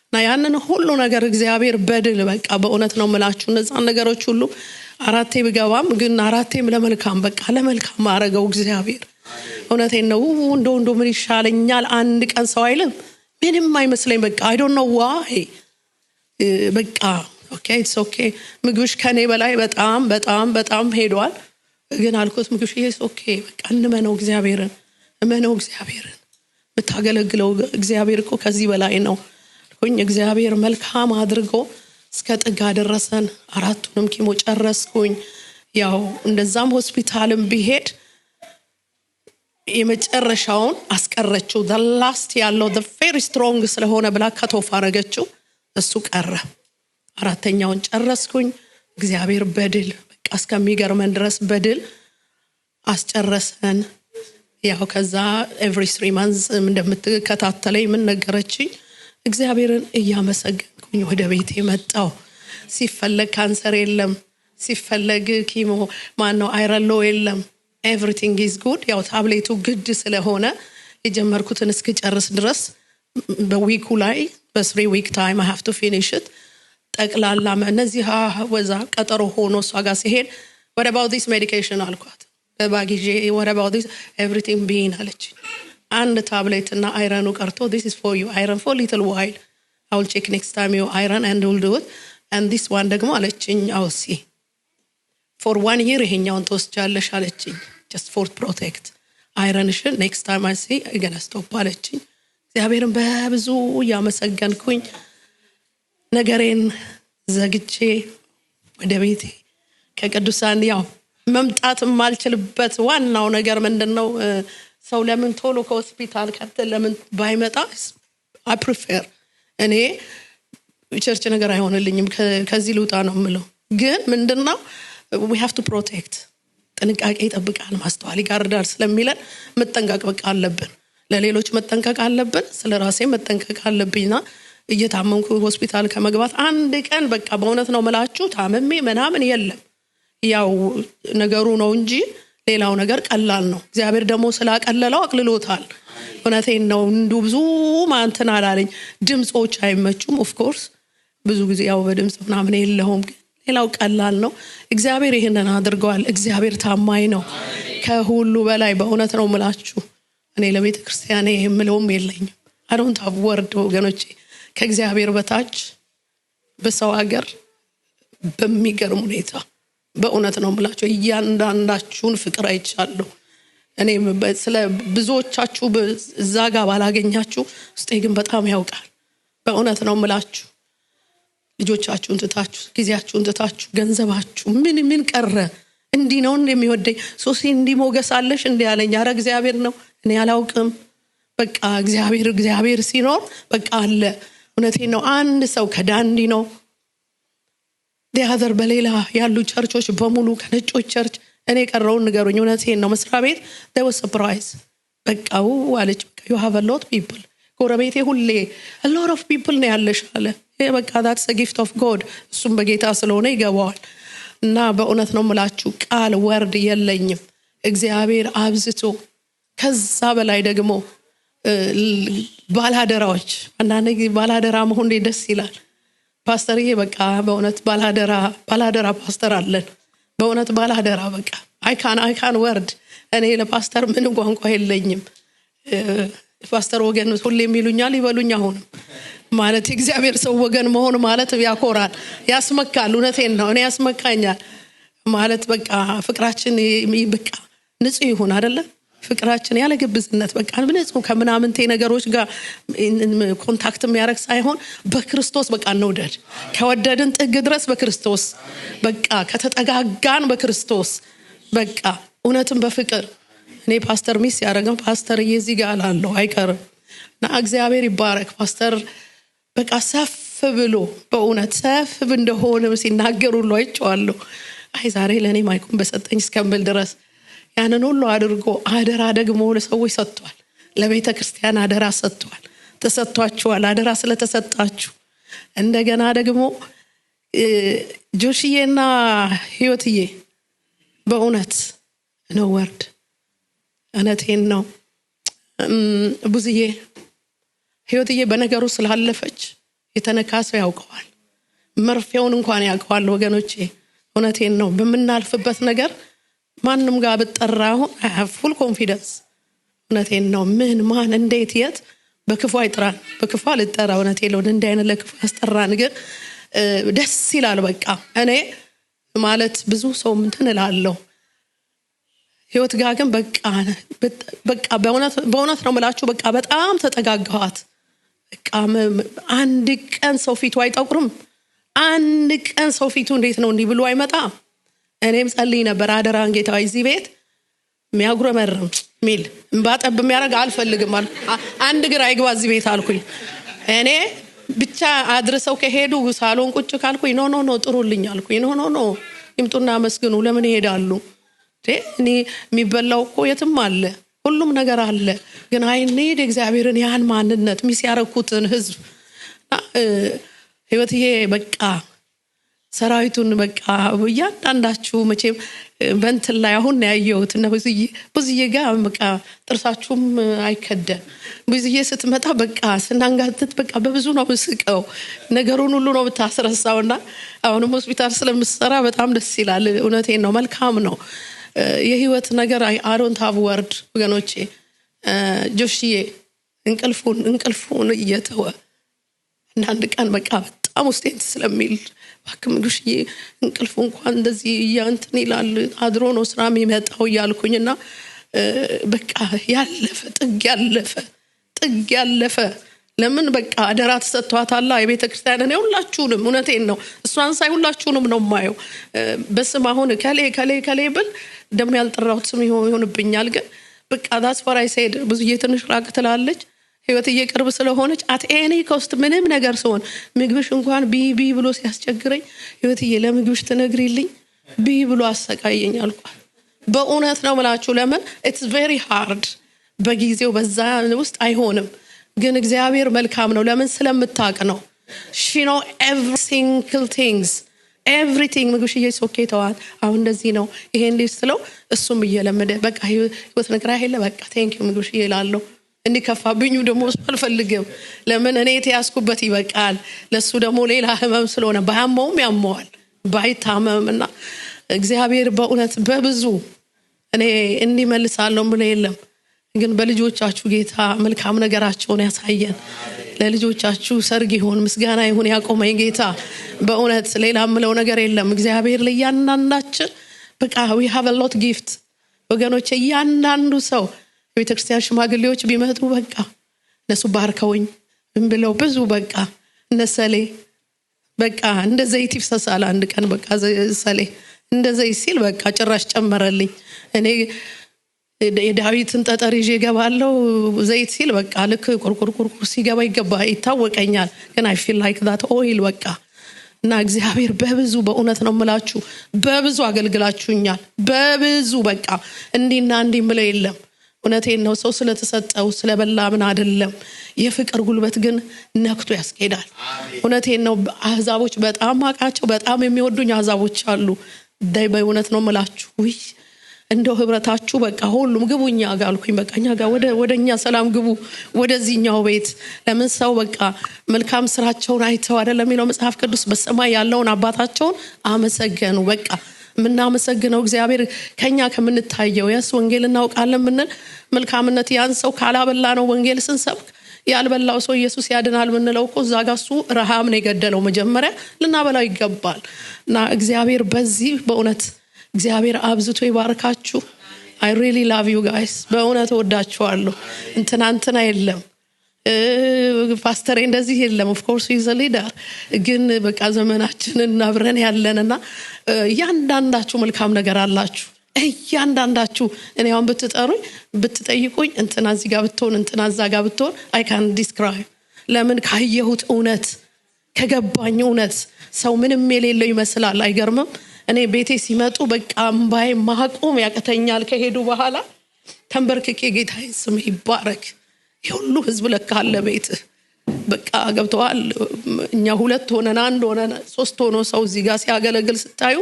እና ያንን ሁሉ ነገር እግዚአብሔር በድል በቃ በእውነት ነው መላችሁ እነዛ ነገሮች ሁሉ አራቴ ብገባም ግን አራቴም ለመልካም በቃ ለመልካም አረጋው እግዚአብሔር እውነቴን ነው እንደው ምን ይሻለኛል አንድ ቀን ሰው አይልም ምንም አይመስለኝ በቃ I don't know why በቃ okay it's okay ምግብሽ ከኔ በላይ በጣም ሄዷል ግን አልኩት ምግብሽ is okay በቃ እንመነው እግዚአብሔርን ብታገለግለው እግዚአብሔር እኮ ከዚህ በላይ ነው ሆኝ እግዚአብሔር መልካም አድርጎ እስከ ጥጋ ደረሰን አራቱንም ኪሞ ጨረስኩኝ ያው እንደዛም ሆስፒታልም ቢሄድ የመጨረሻውን አስቀረችው the last ያለው the very strong ስለሆነ ብላ ከቶፍ አረገችው እሱ ቀረ አራተኛውን ጨረስኩኝ እግዚአብሔር በድል በቃ እስከሚገርመን ድረስ በድል አስጨረሰን ያው ከዛ every 3 months እንደምትከታተለኝ ምን ነገረችኝ እግዚአብሔርን እያመሰገንኩኝ ወደ ቤቴ መጣው ሲፈለግ ካንሰር የለም ሲፈለግ ኪሞ ማነው አይረሎ የለም everything is good ያው ታብሌቱ ግድ ስለሆነ የጀመርኩትን እስከጨርስ ድረስ በዊኩ ላይ በ3 week time I have to finish it ጠቅላላ እነዚህ ወዛ ቀጠሮ ሆኖ ሷጋ ሲሄድ what about this medication አልኳት በባጊጄ what about this everything being አለች አንድ ታብሌት እና አይረኑ ቀርቶ this is for you iron for little while I will check next time your iron and will do it and this one ደግሞ አለችኝ I'll see for 1 year ይሄኛውን ተወስጃለሽ አለችኝ just for protect iron next time I see I'm going to stop አለችኝ እግዚአብሔርን በብዙ ያመሰገንኩኝ ነገሬን ዘግቼ ወደ ቤቴ ከቅዱሳን ያው መምጣት ማልችልበት ዋናው ነገር ምንድነው ሰው ለምን ቶሎ ከሆስፒታል ለምን ባይመጣ I prefer እኔ ቸርች ነገር አይሆንልኝም ከዚህ ልውጣ ነው ምለው ግን ምንድነው we have to protect ጥንቃቄ ይጠብቃል ማስተዋል ይጋርዳል ስለሚለን መጠንቀቅ በቃ አለብን ለሌሎች መጠንቀቅ አለብን ስለራሴ መጠንቀቅ አለብኝና እየታመምኩ ሆስፒታል ከመግባት አንድ ቀን በቃ በእውነት ነው መላችሁ ታመሜ ምናምን የለም ያው ነገሩ ነው እንጂ ሌላው ነገር ቀላል ነው እግዚአብሔር ደግሞ ስላቀለለው አቅልሎታል እውነቴን ነው እንዱ ብዙ ማንተና አላለኝ ድምጾች አይመቹም of course ብዙ ጊዜ ያው በድምጽ ምናምን የለውም ሌላው ቀላል ነው እግዚአብሔር ይሄንን አድርጓል እግዚአብሔር ታማኝ ነው ከሁሉ በላይ በእውነት ነው መላችሁ እኔ ለቤተ ክርስቲያኔ የምለውም የለኝም I don't have word ወገኖቼ ከእግዚአብሔር በታች በሰው ሀገር በሚገርም ሁኔታ በእውነት ነው መላችሁ እያንዳንዳችሁን ፍቅር አይቻለሁ እኔ ስለ ብዙዎቻችሁ እዛጋ ባላገኛችሁ እስቲ ግን በጣም ያውቃል በእውነት ነው መላችሁ ልጆቻችሁን ትታችሁ ጊዜያችሁን ትታችሁ ገንዘባችሁ ምን ቀረ እንዲ ነው እንደሚወደኝ ሶሲ እንዲ ሞገሳለሽ እንዲ ያለኝ አረ እግዚአብሔር ነው እኔ አላውቅም በቃ እግዚአብሔር ሲኖር በቃ አለ እውነቴን ነው አንድ ሰው ከዳንዲ ነው ዲያዘር በሌላ ያሉ ቸርቾች በሙሉ ከነጮች ቸርች እኔ ቀረውን ንገሩኝ እውነቴን ነው መስራ ቤት there was surprise በቃው አለች በቃ you have a lot of people ጎረቤቴ ሁሌ a lot of people ነው ያለሽ አለ በቃ that's a gift of God እሱም በጌታ ስለሆነ ይገባዋል እና በእውነት ነው መላችሁ ቃል ወርድ የለኝም እግዚአብሔር አብዝቶ ከዛ በላይ ደግሞ ባላደራዎች አንዳንዴ ባላደራ መሆን ደስ ይላል ፓስተርዬ በቃ በእውነት ባላደራ ፓስተር አለን በእውነት ባላደራ በቃ I can word እኔ ለፓስተር ምን ቋንቋ የለኝም ፓስተር ወገን ሁሌ የሚሉኛል ይበሉኝ አሁንም ማለት እግዚአብሔር ሰው ወገን መሆን ማለት ያኮራል ያስመካል እውነቴን ነው እኔ ያስመካኛል ማለት በቃ ፍቅራችን በቃ ንጹህ ይሁን አይደለ ፍቅራችን ያለ ግብዝነት በቃ ንጹህ ከምናምንቴ ነገሮች ጋር ኮንታክት የሚያደርግ ሳይሆን በክርስቶስ በቃ እንውደድ። ከወደድን ጥግ ድረስ በክርስቶስ በቃ ከተጠጋጋን በክርስቶስ በቃ እውነትም በፍቅር እኔ ፓስተር ሚስ ያደረገው ፓስተር እዚህ ጋር አላለሁ አይቀርም እና እግዚአብሔር ይባረክ። ፓስተር በቃ ሰፍ ብሎ በእውነት ሰፍ እንደሆነ ሲናገሩ ሁሉ አይቼዋለሁ። አይ ዛሬ ለኔ ማይኩን በሰጠኝ እስከምብል ድረስ ያንን ሁሉ አድርጎ አደራ ደግሞ ለሰዎች ሰጥቷል። ለቤተ ክርስቲያን አደራ ሰጥቷል። ተሰጥቷችኋል። አደራ ስለተሰጣችሁ እንደገና ደግሞ ጆሽዬና ህይወትዬ በእውነት ነው ወርድ እነቴን ነው ብዙዬ ህይወትዬ በነገሩ ስላለፈች የተነካሰው ያውቀዋል። መርፌውን እንኳን ያውቀዋል ወገኖቼ። እውነቴን ነው በመናልፍበት ነገር ማንንም ጋር በተጠራው I have full confidence። እውነቴን ነው ምን ማን እንዴት የት በክፉ አይጥራን በክፉ አልጠራ። እውነቴን ነው እንደ አይነት ለክፉ አስጠራን ግን ደስ ይላል። በቃ እኔ ማለት ብዙ ሰው እንትን እላለሁ ህይወት ጋር ግን በቃ በእውነት ነው የምላችሁ በቃ በጣም ተጠጋጋኋት። በቃ አንድ ቀን ሰው ፊቱ አይጠቁርም። አንድ ቀን ሰው ፊቱ እንዴት ነው እንዲህ ብሎ አይመጣም። እኔም ጸልይ ነበር አደራን ጌታ እዚህ ቤት የሚያጉረመርም ሚል እንባጠብ የሚያደርግ አልፈልግም አልኩ። አንድ ግራ አይግባ እዚህ ቤት አልኩኝ። እኔ ብቻ አድርሰው ከሄዱ ሳሎን ቁጭ ካልኩኝ ኖ ጥሩልኝ አልኩኝ። ኖ ይምጡና መስግኑ ለምን ይሄዳሉ? እኔ የሚበላው እኮ የትም አለ ሁሉም ነገር አለ። ግን አይ ኒድ እግዚአብሔርን ያን ማንነት ሚስ ያረኩትን ህዝብ ህይወትዬ በቃ ሰራዊቱን በቃ ያንዳንዳችሁ መቼም በእንትን ላይ አሁን ያየሁት እና ብዙዬ ጋር በቃ ጥርሳችሁም አይከደን። ብዙዬ ስትመጣ በቃ ስናንጋትት በቃ በብዙ ነው መስቀው ነገሩን ሁሉ ነው ብታስረሳውና አሁንም ሆስፒታል ስለምሰራ በጣም ደስ ይላል። እውነቴን ነው መልካም ነው የህይወት ነገር I don't have word ወገኖቼ። ጆሽዬ እንቅልፉን እየተወ አንድ ቀን በቃ በጣም ውስጤን ስለሚል ባክም ጆሽዬ እንቅልፉ እንኳን እንደዚህ ያንተን ይላል አድሮ ነው ስራ የሚመጣው ያልኩኝና በቃ ያለፈ ጥግ ያለፈ ለምን በቃ አደራ ተሰጥቷታል የቤተ ክርስቲያን ነው ሁላችሁንም። እውነቴን ነው እሷን ሳይ ሁላችሁንም ነው ማየው በስም አሁን ከሌ ብል ደም ያልጠራሁት ስም ይሆንብኛል። ግን በቃ that's what I said ብዙዬ ትንሽ ራቅ ትላለች ህይወትዬ ቅርብ ስለሆነች at any cost ምንም ነገር ሲሆን ምግብሽ እንኳን ቢ ብሎ ሲያስቸግረኝ ህይወትዬ ለምግብሽ ትነግሪልኝ ቢ ብሎ አሰቃየኝ አልኳት። በእውነት ነው ማለት ለምን it's very hard በጊዜው በዛ ውስጥ አይሆንም። ግን እግዚአብሔር መልካም ነው ለምን ስለምታውቅ ነው። she know every single everything ምግብሽ እየሶኬ ተዋል አሁን እንደዚህ ነው ይሄ እንዴት ስለው እሱም እየለመደ በቃ ህይወት ነገር አይደለ በቃ thank you ምግብሽ ይላልው እንዲከፋብኝ ደግሞ አልፈልግም። ለምን እኔ ተያስኩበት ይበቃል። ለሱ ደግሞ ሌላ ህመም ስለሆነ ባያመውም ያመዋል ባይታመምና እግዚአብሔር በእውነት በብዙ እኔ እንዲመልሳለሁ ብለ የለም። ግን በልጆቻችሁ ጌታ መልካም ነገራቸውን ያሳየን። ለልጆቻችሁ ሰርግ ይሁን ምስጋና ይሁን ያቆመኝ ጌታ በእውነት ሌላ ምለው ነገር የለም። እግዚአብሔር ለያንዳንዳችን በቃ we have a lot gift ወገኖቼ። ያንዳንዱ ሰው ቤተክርስቲያን ሽማግሌዎች ቢመጡ በቃ እነሱ ባርከውኝ ብለው ብዙ በቃ እነሰሌ በቃ እንደ ዘይት ይፈሳል። አንድ ቀን በቃ ሰሌ እንደ ዘይት ሲል በቃ ጭራሽ ጨመረልኝ። እኔ የዳዊትን ጠጠር ይዤ ገባለው ዘይት ሲል በቃ ልክ ቁርቁር ሲገባ ይታወቀኛል። ግን I feel like that oil በቃ እና እግዚአብሔር በብዙ በእውነት ነው የምላችሁ በብዙ አገልግላችሁኛል በብዙ በቃ እንዲና እንዲ ምለ የለም። እውነቴን ነው ሰው ስለተሰጠው ስለበላ ምን አይደለም። የፍቅር ጉልበት ግን ነክቶ ያስኬዳል። እውነቴን ነው አህዛቦች በጣም አቃቸው በጣም የሚወዱኝ አህዛቦች አሉ። በእውነት ነው የምላችሁ እንደው ህብረታችሁ በቃ ሁሉም ግቡኛ ጋር አልኩኝ። በቃኛ ጋር ወደኛ ሰላም ግቡ ወደዚህኛው ቤት። ለምን ሰው በቃ መልካም ስራቸውን አይተው አይደለም የሚለው መጽሐፍ ቅዱስ በሰማይ ያለውን አባታቸውን አመሰገኑ። በቃ ምናመሰግነው እግዚአብሔር ከኛ ከምንታየው ያስ ወንጌል እናውቃለን ምን መልካምነት ያን ሰው ካላበላ ነው ወንጌል ስንሰብክ ያልበላው ሰው ኢየሱስ ያድናል ምንለው እኮ ዛጋሱ ረሃብ ነው የገደለው መጀመሪያ ልናበላው ይገባል። እና እግዚአብሔር በዚህ በእውነት እግዚአብሔር አብዝቶ ይባርካችሁ። I really love you guys በእውነት ወዳችኋለሁ እንትና የለም ፓስተር እንደዚህ የለም of course he's a leader ግን በቃ ዘመናችንን አብረን ያለንና ያንዳንዳችሁ መልካም ነገር አላችሁ ያንዳንዳችሁ እኔ አሁን ብትጠይቁኝ እንትና እዚህ ጋር ብትሆን እንትና እዛ ጋር ብትሆን I can describe ለምን ካየሁት እውነት ከገባኝ እውነት ሰው ምንም የሌለው ይመስላል አይገርምም እኔ ቤቴ ሲመጡ በቃ አምባይ ማቆም ያቀተኛል ከሄዱ በኋላ ተንበርክኬ ጌታዬ ስም ይባረክ ይሁሉ ህዝብ ለካለ ቤት በቃ ገብተዋል እኛ ሁለት ሆነን አንድ ሆነን ሶስት ሆኖ ሰው እዚህ ጋር ሲያገለግል ስታዩ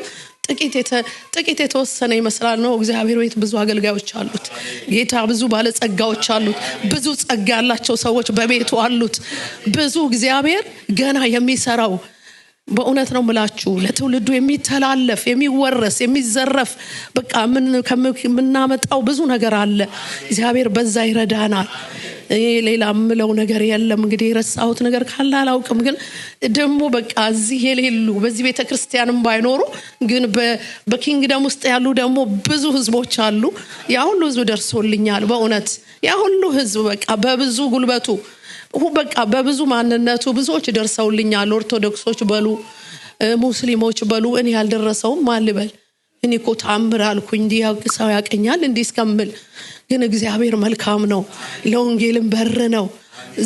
ጥቂት የተወሰነ ይመስላል ነው እግዚአብሔር ቤት ብዙ አገልጋዮች አሉት ጌታ ብዙ ባለጸጋዎች አሉት ብዙ ጸጋ ያላቸው ሰዎች በቤቱ አሉት ብዙ እግዚአብሔር ገና የሚሰራው በእውነት ነው ምላችሁ ለትውልዱ የሚተላለፍ የሚወረስ የሚዘረፍ በቃ ምናመጣው ብዙ ነገር አለ እግዚአብሔር በዛ ይረዳናል ሌላ ምለው ነገር የለም እንግዲህ ረሳሁት ነገር ካለ አላውቅም ግን ደሞ በቃ እዚህ የሌሉ በዚህ ቤተክርስቲያንም ባይኖሩ ግን በኪንግደም ውስጥ ያሉ ደሞ ብዙ ህዝቦች አሉ ያ ሁሉ ህዝብ ደርሶልኛል በእውነት ያ ሁሉ ህዝብ በቃ በብዙ ጉልበቱ በቃ በብዙ ማንነቱ ብዙዎች ደርሰውልኛል ኦርቶዶክሶች በሉ ሙስሊሞች በሉ እኔ ያልደረሰው ማልበል እኔ እኮ ታምር አልኩኝ ሰው ያቀኛል እንዲስከምል ግን እግዚአብሔር መልካም ነው ለወንጌልም በር ነው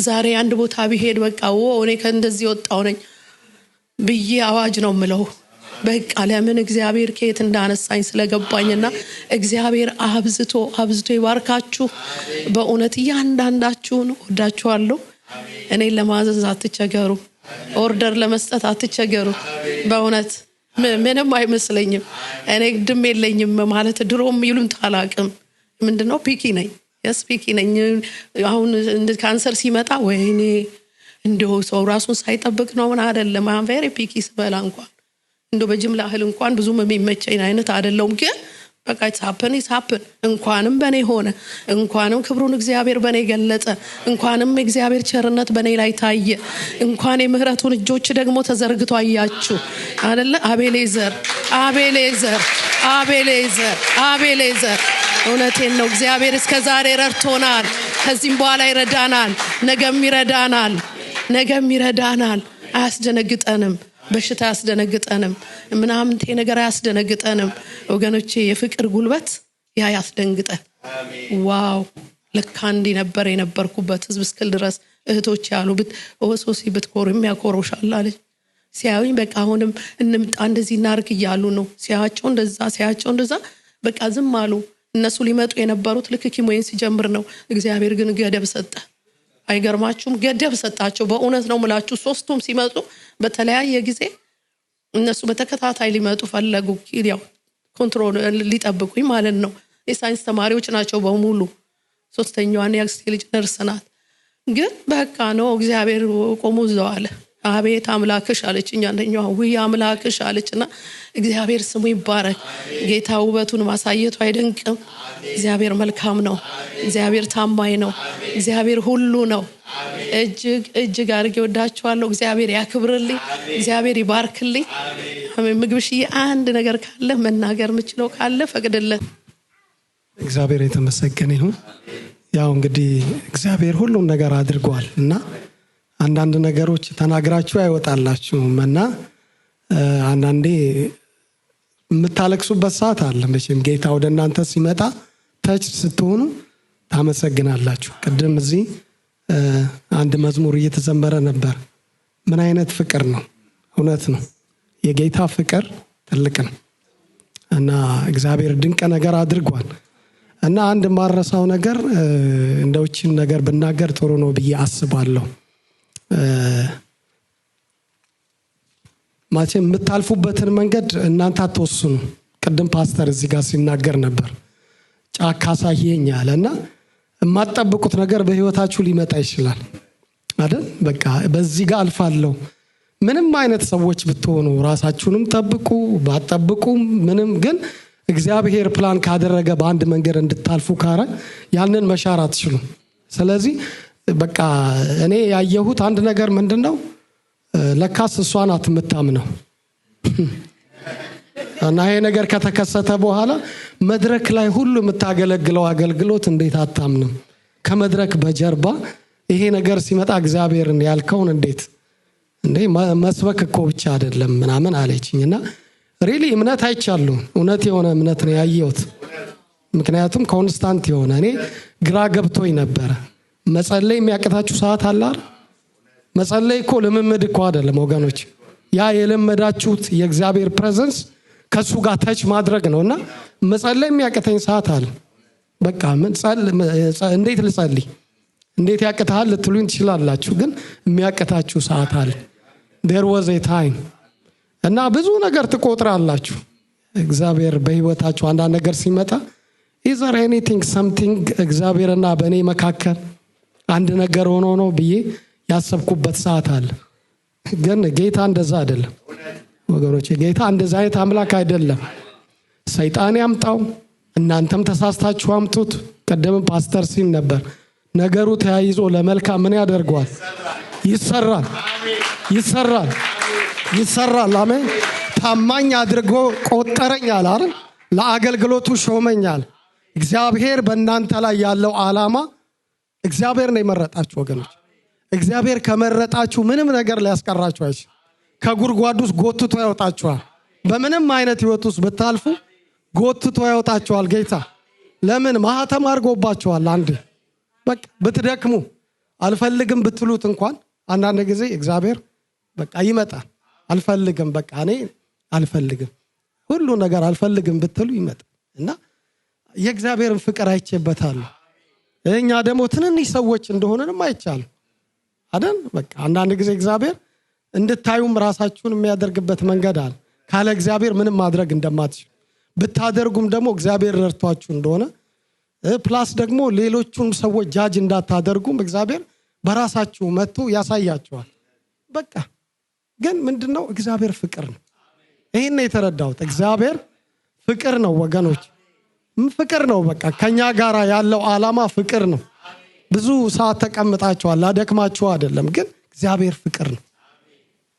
ዛሬ አንድ ቦታ ቢሄድ በቃ እኔ ከእንደዚህ ወጣው ነኝ ብዬ አዋጅ ነው ምለው በቃ ለምን እግዚአብሔር ከየት እንዳነሳኝ ስለገባኝና እግዚአብሔር አብዝቶ ይባርካችሁ በእውነት ያንዳንዳችሁን ወዳችኋለሁ እኔ ለማዘዝ አትቸገሩ ኦርደር ለመስጠት አትቸገሩ በእውነት ምንም አይመስለኝም እኔ ድም የለኝም ማለት ድሮም ይሉን ታላቅም ምንድነው ፒኪ ነኝ ፒኪ ነኝ አሁን ካንሰር ሲመጣ ወይኔ እንደው ሰው ራሱን ሳይጠብቅ ነው ምን አይደለም አም ቬሪ ፒኪ ስበላ እንኳን እንደው በጅምላ እህል እንኳን ብዙም የሚመቸኝ አይነት አይደለም ግን በቃ ሀፕን እንኳንም በኔ ሆነ እንኳንም ክብሩን እግዚአብሔር በኔ ገለጸ እንኳንም እግዚአብሔር ቸርነት በኔ ላይ ታየ እንኳን የምህረቱን እጆች ደግሞ ተዘርግቶ አያችሁ አይደለ አቤሌዘር እውነቴን ነው እግዚአብሔር እስከ ዛሬ ረድቶናል ከዚህም በኋላ ይረዳናል ነገም ይረዳናል አያስደነግጠንም በሽታ ያስደነግጠንም ምናምን ነገር ያስደነግጠንም ወገኖቼ የፍቅር ጉልበት ያስደንግጠን ዋው ለካ እንዲ ነበር የነበርኩበት ህዝብ እስክል ድረስ እህቶች ያሉ ኦሶሲ ብትኮርም ያኮሮሻል አለች ሲያዩኝ በቃ አሁንም እንምጣ እንደዚህ እናርክ ይያሉ ነው ሲያቸው እንደዛ በቃ ዝም አሉ እነሱ ሊመጡ የነበሩት ልክ ኪሞዬን ሲጀምር ነው እግዚአብሔር ግን ገደብ ሰጠ አይገርማችሁም ገደብ ሰጣቸው በእውነት ነው ምላችሁ ሶስቱም ሲመጡ በተለያየ ጊዜ እነሱ በተከታታይ ሊመጡ ፈለጉ ያው ኮንትሮል ሊጠብቁኝ ማለት ነው የሳይንስ ተማሪዎች ናቸው በሙሉ ሶስተኛዋን ያክስቴ ልጅ ነርስ ናት ግን በቃ ነው እግዚአብሔር ቆሞ ዘዋለ አቤት አምላክሽ አለችኝ አንደኛው ወይ አምላክሽ አለችና እግዚአብሔር ስሙ ይባረክ ጌታ ውበቱን ማሳየቱ አይደንቅም እግዚአብሔር መልካም ነው እግዚአብሔር ታማኝ ነው እግዚአብሔር ሁሉ ነው እጅግ አድርጌ ወዳችኋለሁ እግዚአብሔር ያክብርልኝ እግዚአብሔር ይባርክልኝ ምግብሽዬ አንድ ነገር ካለ መናገር ምችለው ካለ ፈቅድልን እግዚአብሔር የተመሰገነ ይሁን ያው እንግዲህ እግዚአብሔር ሁሉን ነገር አድርጓል እና አንዳንድ ነገሮች ተናግራችሁ አይወጣላችሁም እና አንዳንዴ የምታለቅሱበት ሰዓት አለ መቼም ጌታ ወደ እናንተ ሲመጣ ታች ስትሆኑ ታመሰግናላችሁ ቅድም እዚህ አንድ መዝሙር እየተዘመረ ነበር ምን አይነት ፍቅር ነው እውነት ነው የጌታ ፍቅር ትልቅ ነው እና እግዚአብሔር ድንቅ ነገር አድርጓል እና አንድ ማረሳው ነገር እንደውችን ነገር ብናገር ጥሩ ነው ብዬ አስባለሁ ማቼም የምታልፉበትን መንገድ እናንተ አትወስኑ ቅድም ፓስተር እዚህ ጋር ሲናገር ነበር ጫካ ሳይየኛልና የማትጠብቁት ነገር በህይወታችሁ ሊመጣ ይችላል አይደል በቃ በዚህ ጋር አልፋለሁ ምንም አይነት ሰዎች ብትሆኑ ራሳችሁንም ጠብቁ ባትጠብቁም ምንም ግን እግዚአብሔር ፕላን ካደረገ በአንድ መንገድ እንድታልፉ ካረ ያንን መሻር አትችሉም ስለዚህ በቃ እኔ ያየሁት አንድ ነገር ምንድነው ለካስ እሷን አትምታምነው እና ይሄ ነገር ከተከሰተ በኋላ መድረክ ላይ ሁሉ የምታገለግለው አገልግሎት እንዴት አታምንም? ከመድረክ በጀርባ ይሄ ነገር ሲመጣ እግዚአብሔርን ያልከውን እንዴት እንዴ መስበክ እኮ ብቻ አይደለም ምናምን አለችኝና ሪሊ እምነት አይቻለሁ። እውነት የሆነ እምነት ነው ያየሁት። ምክንያቱም ኮንስታንት የሆነ እኔ ግራ ገብቶኝ ነበር። መጸለይ የሚያቅታችሁ ሰዓት አለ አይደል? መጸለይ እኮ ልምምድ እኮ አይደለም ወገኖች። ያ የለመዳችሁት የእግዚአብሔር ፕሬዘንስ ከሱ ጋር ተች ማድረግ ነውና መጸለይ የሚያቅተኝ ሰዓት አለ። በቃ እንዴት ልጸልይ እንዴት ያቅታል ልትሉኝ ትችላላችሁ። ግን የሚያቅታችሁ ሰዓት አለ። there was a time እና ብዙ ነገር ትቆጥራላችሁ። እግዚአብሔር በህይወታችሁ አንዳንድ ነገር ሲመጣ is there anything something እግዚአብሔርና በእኔ መካከል አንድ ነገር ሆኖ ነው ብዬ ያሰብኩበት ሰዓት አለ። ግን ጌታ እንደዛ አይደለም ወገኖቼ። ጌታ እንደዛ አይነት አምላክ አይደለም። ሰይጣን ያምጣው እናንተም ተሳስታችሁ አምጡት። ቀደም ፓስተር ሲል ነበር ነገሩ ተያይዞ ለመልካም ምን ያደርገዋል? ይሰራል ይሰራል ይሰራል። አሜን። ታማኝ አድርጎ ቆጠረኛል አይደል? ለአገልግሎቱ ሾመኛል። እግዚአብሔር በእናንተ ላይ ያለው ዓላማ እግዚአብሔር ነው የመረጣችሁ ወገኖች። እግዚአብሔር ከመረጣችሁ ምንም ነገር ሊያስቀራችሁ አይችልም። ከጉድጓድ ውስጥ ጎትቶ ያወጣችኋል። በምንም አይነት ህይወት ውስጥ ብታልፉ ጎትቶ ያወጣችኋል ጌታ። ለምን? ማህተም አድርጎባችኋል። አንዴ በቃ ብትደክሙ አልፈልግም ብትሉት እንኳን አንዳንድ ጊዜ እግዚአብሔር በቃ ይመጣል። አልፈልግም በቃ እኔ አልፈልግም ሁሉ ነገር አልፈልግም ብትሉ ይመጣል እና የእግዚአብሔርን ፍቅር አይቼበታለሁ። እኛ ደግሞ ትንንሽ ሰዎች እንደሆነንም አይቻልም አይደል? በቃ አንዳንድ ጊዜ እግዚአብሔር እንድታዩም ራሳችሁን የሚያደርግበት መንገድ አለ። ካለ እግዚአብሔር ምንም ማድረግ እንደማትችሉ ብታደርጉም ደግሞ እግዚአብሔር ረድቷችሁ እንደሆነ ፕላስ ደግሞ ሌሎቹን ሰዎች ጃጅ እንዳታደርጉም እግዚአብሔር በራሳችሁ መጥቶ ያሳያችኋል። በቃ ግን ምንድነው? እግዚአብሔር ፍቅር ነው። ይሄን ነው የተረዳሁት። እግዚአብሔር ፍቅር ነው ወገኖች፣ ፍቅር ነው። በቃ ከኛ ጋራ ያለው ዓላማ ፍቅር ነው። ብዙ ሰዓት ተቀምጣችኋል፣ ላደክማችሁ አይደለም፣ ግን እግዚአብሔር ፍቅር ነው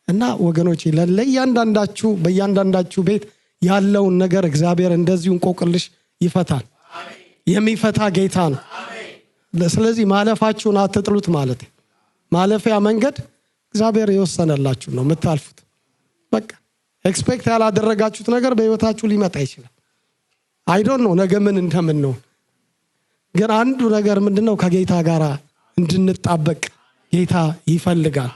እና ወገኖች ለእያንዳንዳችሁ በእያንዳንዳችሁ ቤት ያለውን ነገር እግዚአብሔር እንደዚሁ እንቆቅልሽ ይፈታል። የሚፈታ ጌታ ነው። ስለዚህ ማለፋችሁን አትጥሉት ማለት ነው። ማለፊያ መንገድ እግዚአብሔር የወሰነላችሁ ነው የምታልፉት። በቃ ኤክስፔክት ያላደረጋችሁት ነገር በህይወታችሁ ሊመጣ ይችላል። አይ ዶንት ኖ ነገ ምን እንደምን ነው። ግን አንዱ ነገር ምንድነው? ከጌታ ጋር እንድንጣበቅ ጌታ ይፈልጋል።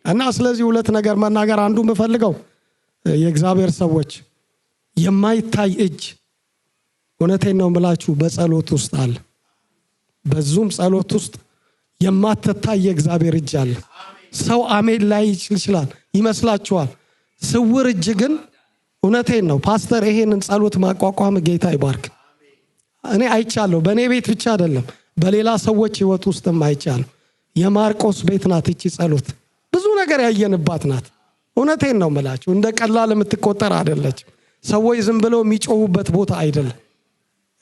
እና ስለዚህ ሁለት ነገር መናገር አንዱ የምፈልገው የእግዚአብሔር ሰዎች የማይታይ እጅ እውነቴን ነው የምላችሁ በጸሎት ውስጥ አለ። በዙም ጸሎት ውስጥ የማትታይ የእግዚአብሔር እጅ አለ። ሰው አሜን ላይ ይችላል ይመስላችኋል። ስውር እጅ ግን እውነቴን ነው ፓስተር ይሄንን ጸሎት ማቋቋም ጌታ ይባርክ። እኔ አይቻለሁ። በእኔ ቤት ብቻ አይደለም በሌላ ሰዎች ህይወት ውስጥም አይቻለሁ። የማርቆስ ቤት ናት እቺ ጸሎት። ብዙ ነገር ያየንባት ናት። እውነቴን ነው የምላችሁ እንደ ቀላል የምትቆጠር አይደለች። ሰዎች ዝም ብለው የሚጮሁበት ቦታ አይደለም።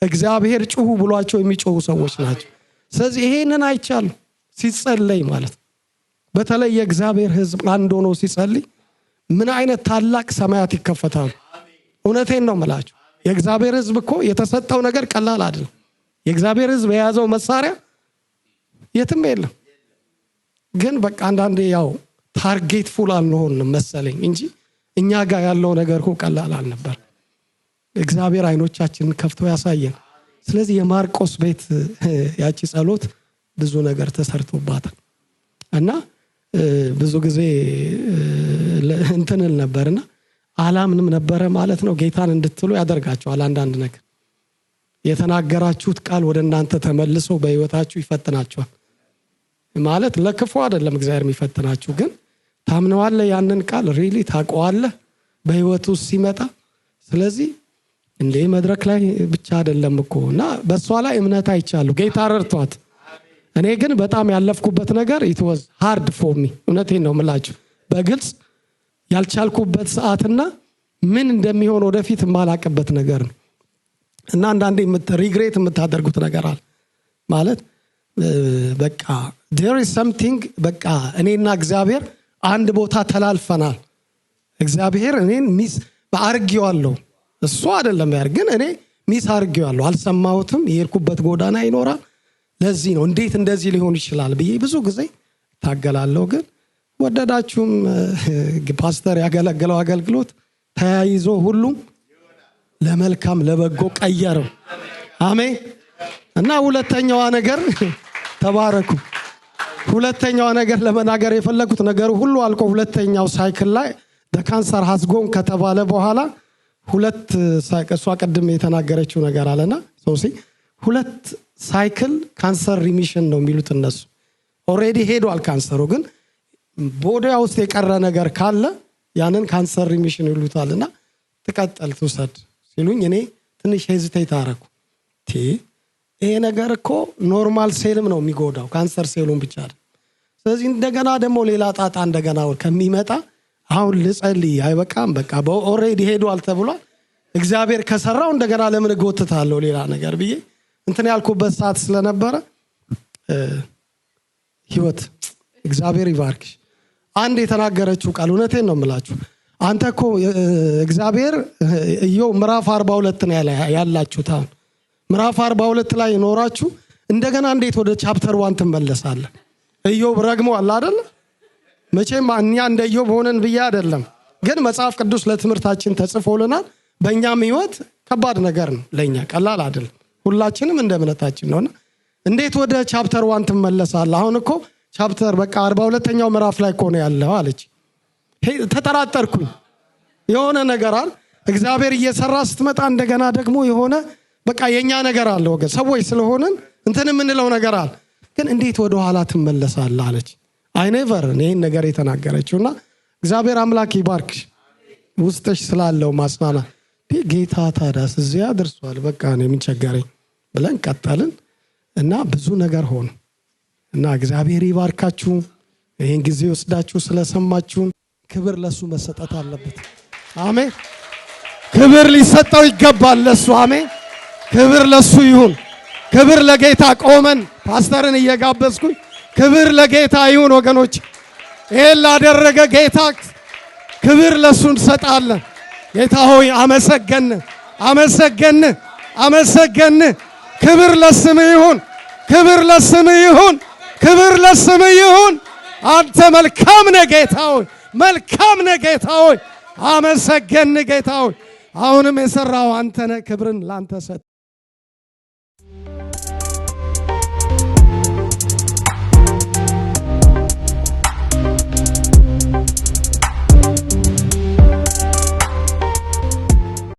እግዚአብሔር ጩሁ ብሏቸው የሚጮሁ ሰዎች ናቸው። ስለዚህ ይሄንን አይቻለሁ ሲጸለይ ማለት በተለይ የእግዚአብሔር ህዝብ አንድ ሆኖ ሲጸልይ ምን አይነት ታላቅ ሰማያት ይከፈታሉ። እውነቴን ነው የምላችሁ የእግዚአብሔር ህዝብ እኮ የተሰጠው ነገር ቀላል አይደለም። የእግዚአብሔር ህዝብ የያዘው መሳሪያ የትም የለም። ግን በቃ አንዳንዴ ያው ታርጌት ፉል አልሆንም መሰለኝ እንጂ እኛ ጋር ያለው ነገር እኮ ቀላል አልነበር። እግዚአብሔር አይኖቻችንን ከፍቶ ያሳየን። ስለዚህ የማርቆስ ቤት ያቺ ጸሎት ብዙ ነገር ተሰርቶባታል እና ብዙ ጊዜ እንትንል ነበርና አላምንም ነበረ ማለት ነው። ጌታን እንድትሉ ያደርጋችኋል። አንዳንድ ነገር የተናገራችሁት ቃል ወደ እናንተ ተመልሶ በህይወታችሁ ይፈትናችኋል። ማለት ለክፉ አይደለም እግዚአብሔር የሚፈትናችሁ፣ ግን ታምነዋለህ ያንን ቃል ሪሊ ታውቀዋለህ በህይወቱ ሲመጣ። ስለዚህ እንደ መድረክ ላይ ብቻ አይደለም እኮና በሷ ላይ እምነት አይቻለሁ ጌታ ረድቷት። እኔ ግን በጣም ያለፍኩበት ነገር it was hard for me። እውነቴን ነው የምላችሁ በግልጽ ያልቻልኩበት ሰዓትና ምን እንደሚሆን ወደፊት ማላቀበት ነገር ነው እና አንዳንዴ ሪግሬት የምታደርጉት ነገር አለ ማለት በቃ there is something በቃ እኔና እግዚአብሔር አንድ ቦታ ተላልፈናል። እግዚአብሔር እኔን ሚስ ባርጊዋለሁ እሱ አይደለም ያር ግን እኔ ሚስ አድርጌዋለሁ አልሰማሁትም የሄድኩበት ጎዳና ይኖራል ለዚህ ነው እንዴት እንደዚህ ሊሆን ይችላል ብዬ ብዙ ጊዜ ታገላለሁ ግን ወደዳችሁም ፓስተር ያገለገለው አገልግሎት ተያይዞ ሁሉም ለመልካም ለበጎ ቀየረው አሜን እና ሁለተኛው ነገር ተባረኩ ሁለተኛው ነገር ለመናገር የፈለኩት ነገር ሁሉ አልቆ ሁለተኛው ሳይክል ላይ በካንሰር ሀስጎን ከተባለ በኋላ ሁለት ሳይክል ሷ ቀድም የተናገረችው ነገር አለና ሶሲ ሁለት ሳይክል ካንሰር ሪሚሽን ነው የሚሉት እነሱ ኦሬዲ ሄዷል ካንሰሩ ግን ቦዲያ ውስጥ የቀረ ነገር ካለ ያንን ካንሰር ሪሚሽን ይሉታልና ተቀጠል ተሰድ ሲሉኝ እኔ ትንሽ ሄዚቴት አረኩ ይሄ ነገር እኮ ኖርማል ሴልም ነው የሚጎዳው ካንሰር ሴሉን ብቻ አይደል ስለዚህ እንደገና ደግሞ ሌላ ጣጣ እንደገና ከሚመጣ አሁን ልጸልይ አይበቃም በቃ ኦሬዲ ሄዷል ተብሏል እግዚአብሔር ከሰራው እንደገና ለምን ጎትታለው ሌላ ነገር ብዬ እንትን ያልኩበት ሰዓት ስለነበረ ህይወት እግዚአብሔር ይባርክሽ አንድ የተናገረችው ቃል እውነቴን ነው የምላችሁ አንተኮ እግዚአብሔር ኢዮብ ምዕራፍ 42 ነው ያላችሁት አሁን ምዕራፍ 42 ላይ ኖራችሁ እንደገና እንዴት ወደ ቻፕተር 1 ተመለሳለህ ኢዮብ ረግሟል አይደል መቼም እኛ እንደ ኢዮብ ሆነን ብዬ አይደለም ግን መጽሐፍ ቅዱስ ለትምህርታችን ተጽፎልናል በእኛም ህይወት ከባድ ነገር ነው ለኛ ቀላል አይደለም ሁላችንም እንደ እምነታችን ነውና እንዴት ወደ ቻፕተር 1 ተመለሳለህ አሁን እኮ ቻፕተር በቃ 42ኛው ምዕራፍ ላይ እኮ ነው ያለው አለች ተጠራጠርኩኝ የሆነ ነገር አለ እግዚአብሔር እየሰራ ስትመጣ እንደገና ደግሞ የሆነ በቃ የኛ ነገር አለ ወገን ሰዎች ስለሆነን እንትን ምንለው ነገር አለ ግን እንዴት ወደ ኋላ ተመለሳለህ አለች አይ ኔቨር ነኝ ነገር የተናገረችውና እግዚአብሔር አምላክ ይባርክሽ ውስጥሽ ስላለው ማስማማ ጌታ ታዳስ እዚያ ደርሷል በቃ ነው የሚቸገረኝ ብለን ቀጣልን እና ብዙ ነገር ሆነ እና እግዚአብሔር ይባርካችሁ ይሄን ጊዜ ወስዳችሁ ስለሰማችሁ ክብር ለሱ መሰጠት አለበት አሜን ክብር ሊሰጠው ይገባል ለሱ አሜን ክብር ለሱ ይሁን ክብር ለጌታ ቆመን ፓስተርን እየጋበዝኩኝ ክብር ለጌታ ይሁን ወገኖች ይሄን ላደረገ ጌታ ክብር ለሱ እንሰጣለን ጌታ ሆይ አመሰገን ክብር ለስም ይሁን ክብር ለስም ይሁን ክብር ለስም ይሁን አንተ መልካም ነህ ጌታ ሆይ መልካም ነህ ጌታ ሆይ አመሰገን ጌታ ሆይ አሁንም የሰራው አንተ ነህ ክብርን ላንተ ሰጥ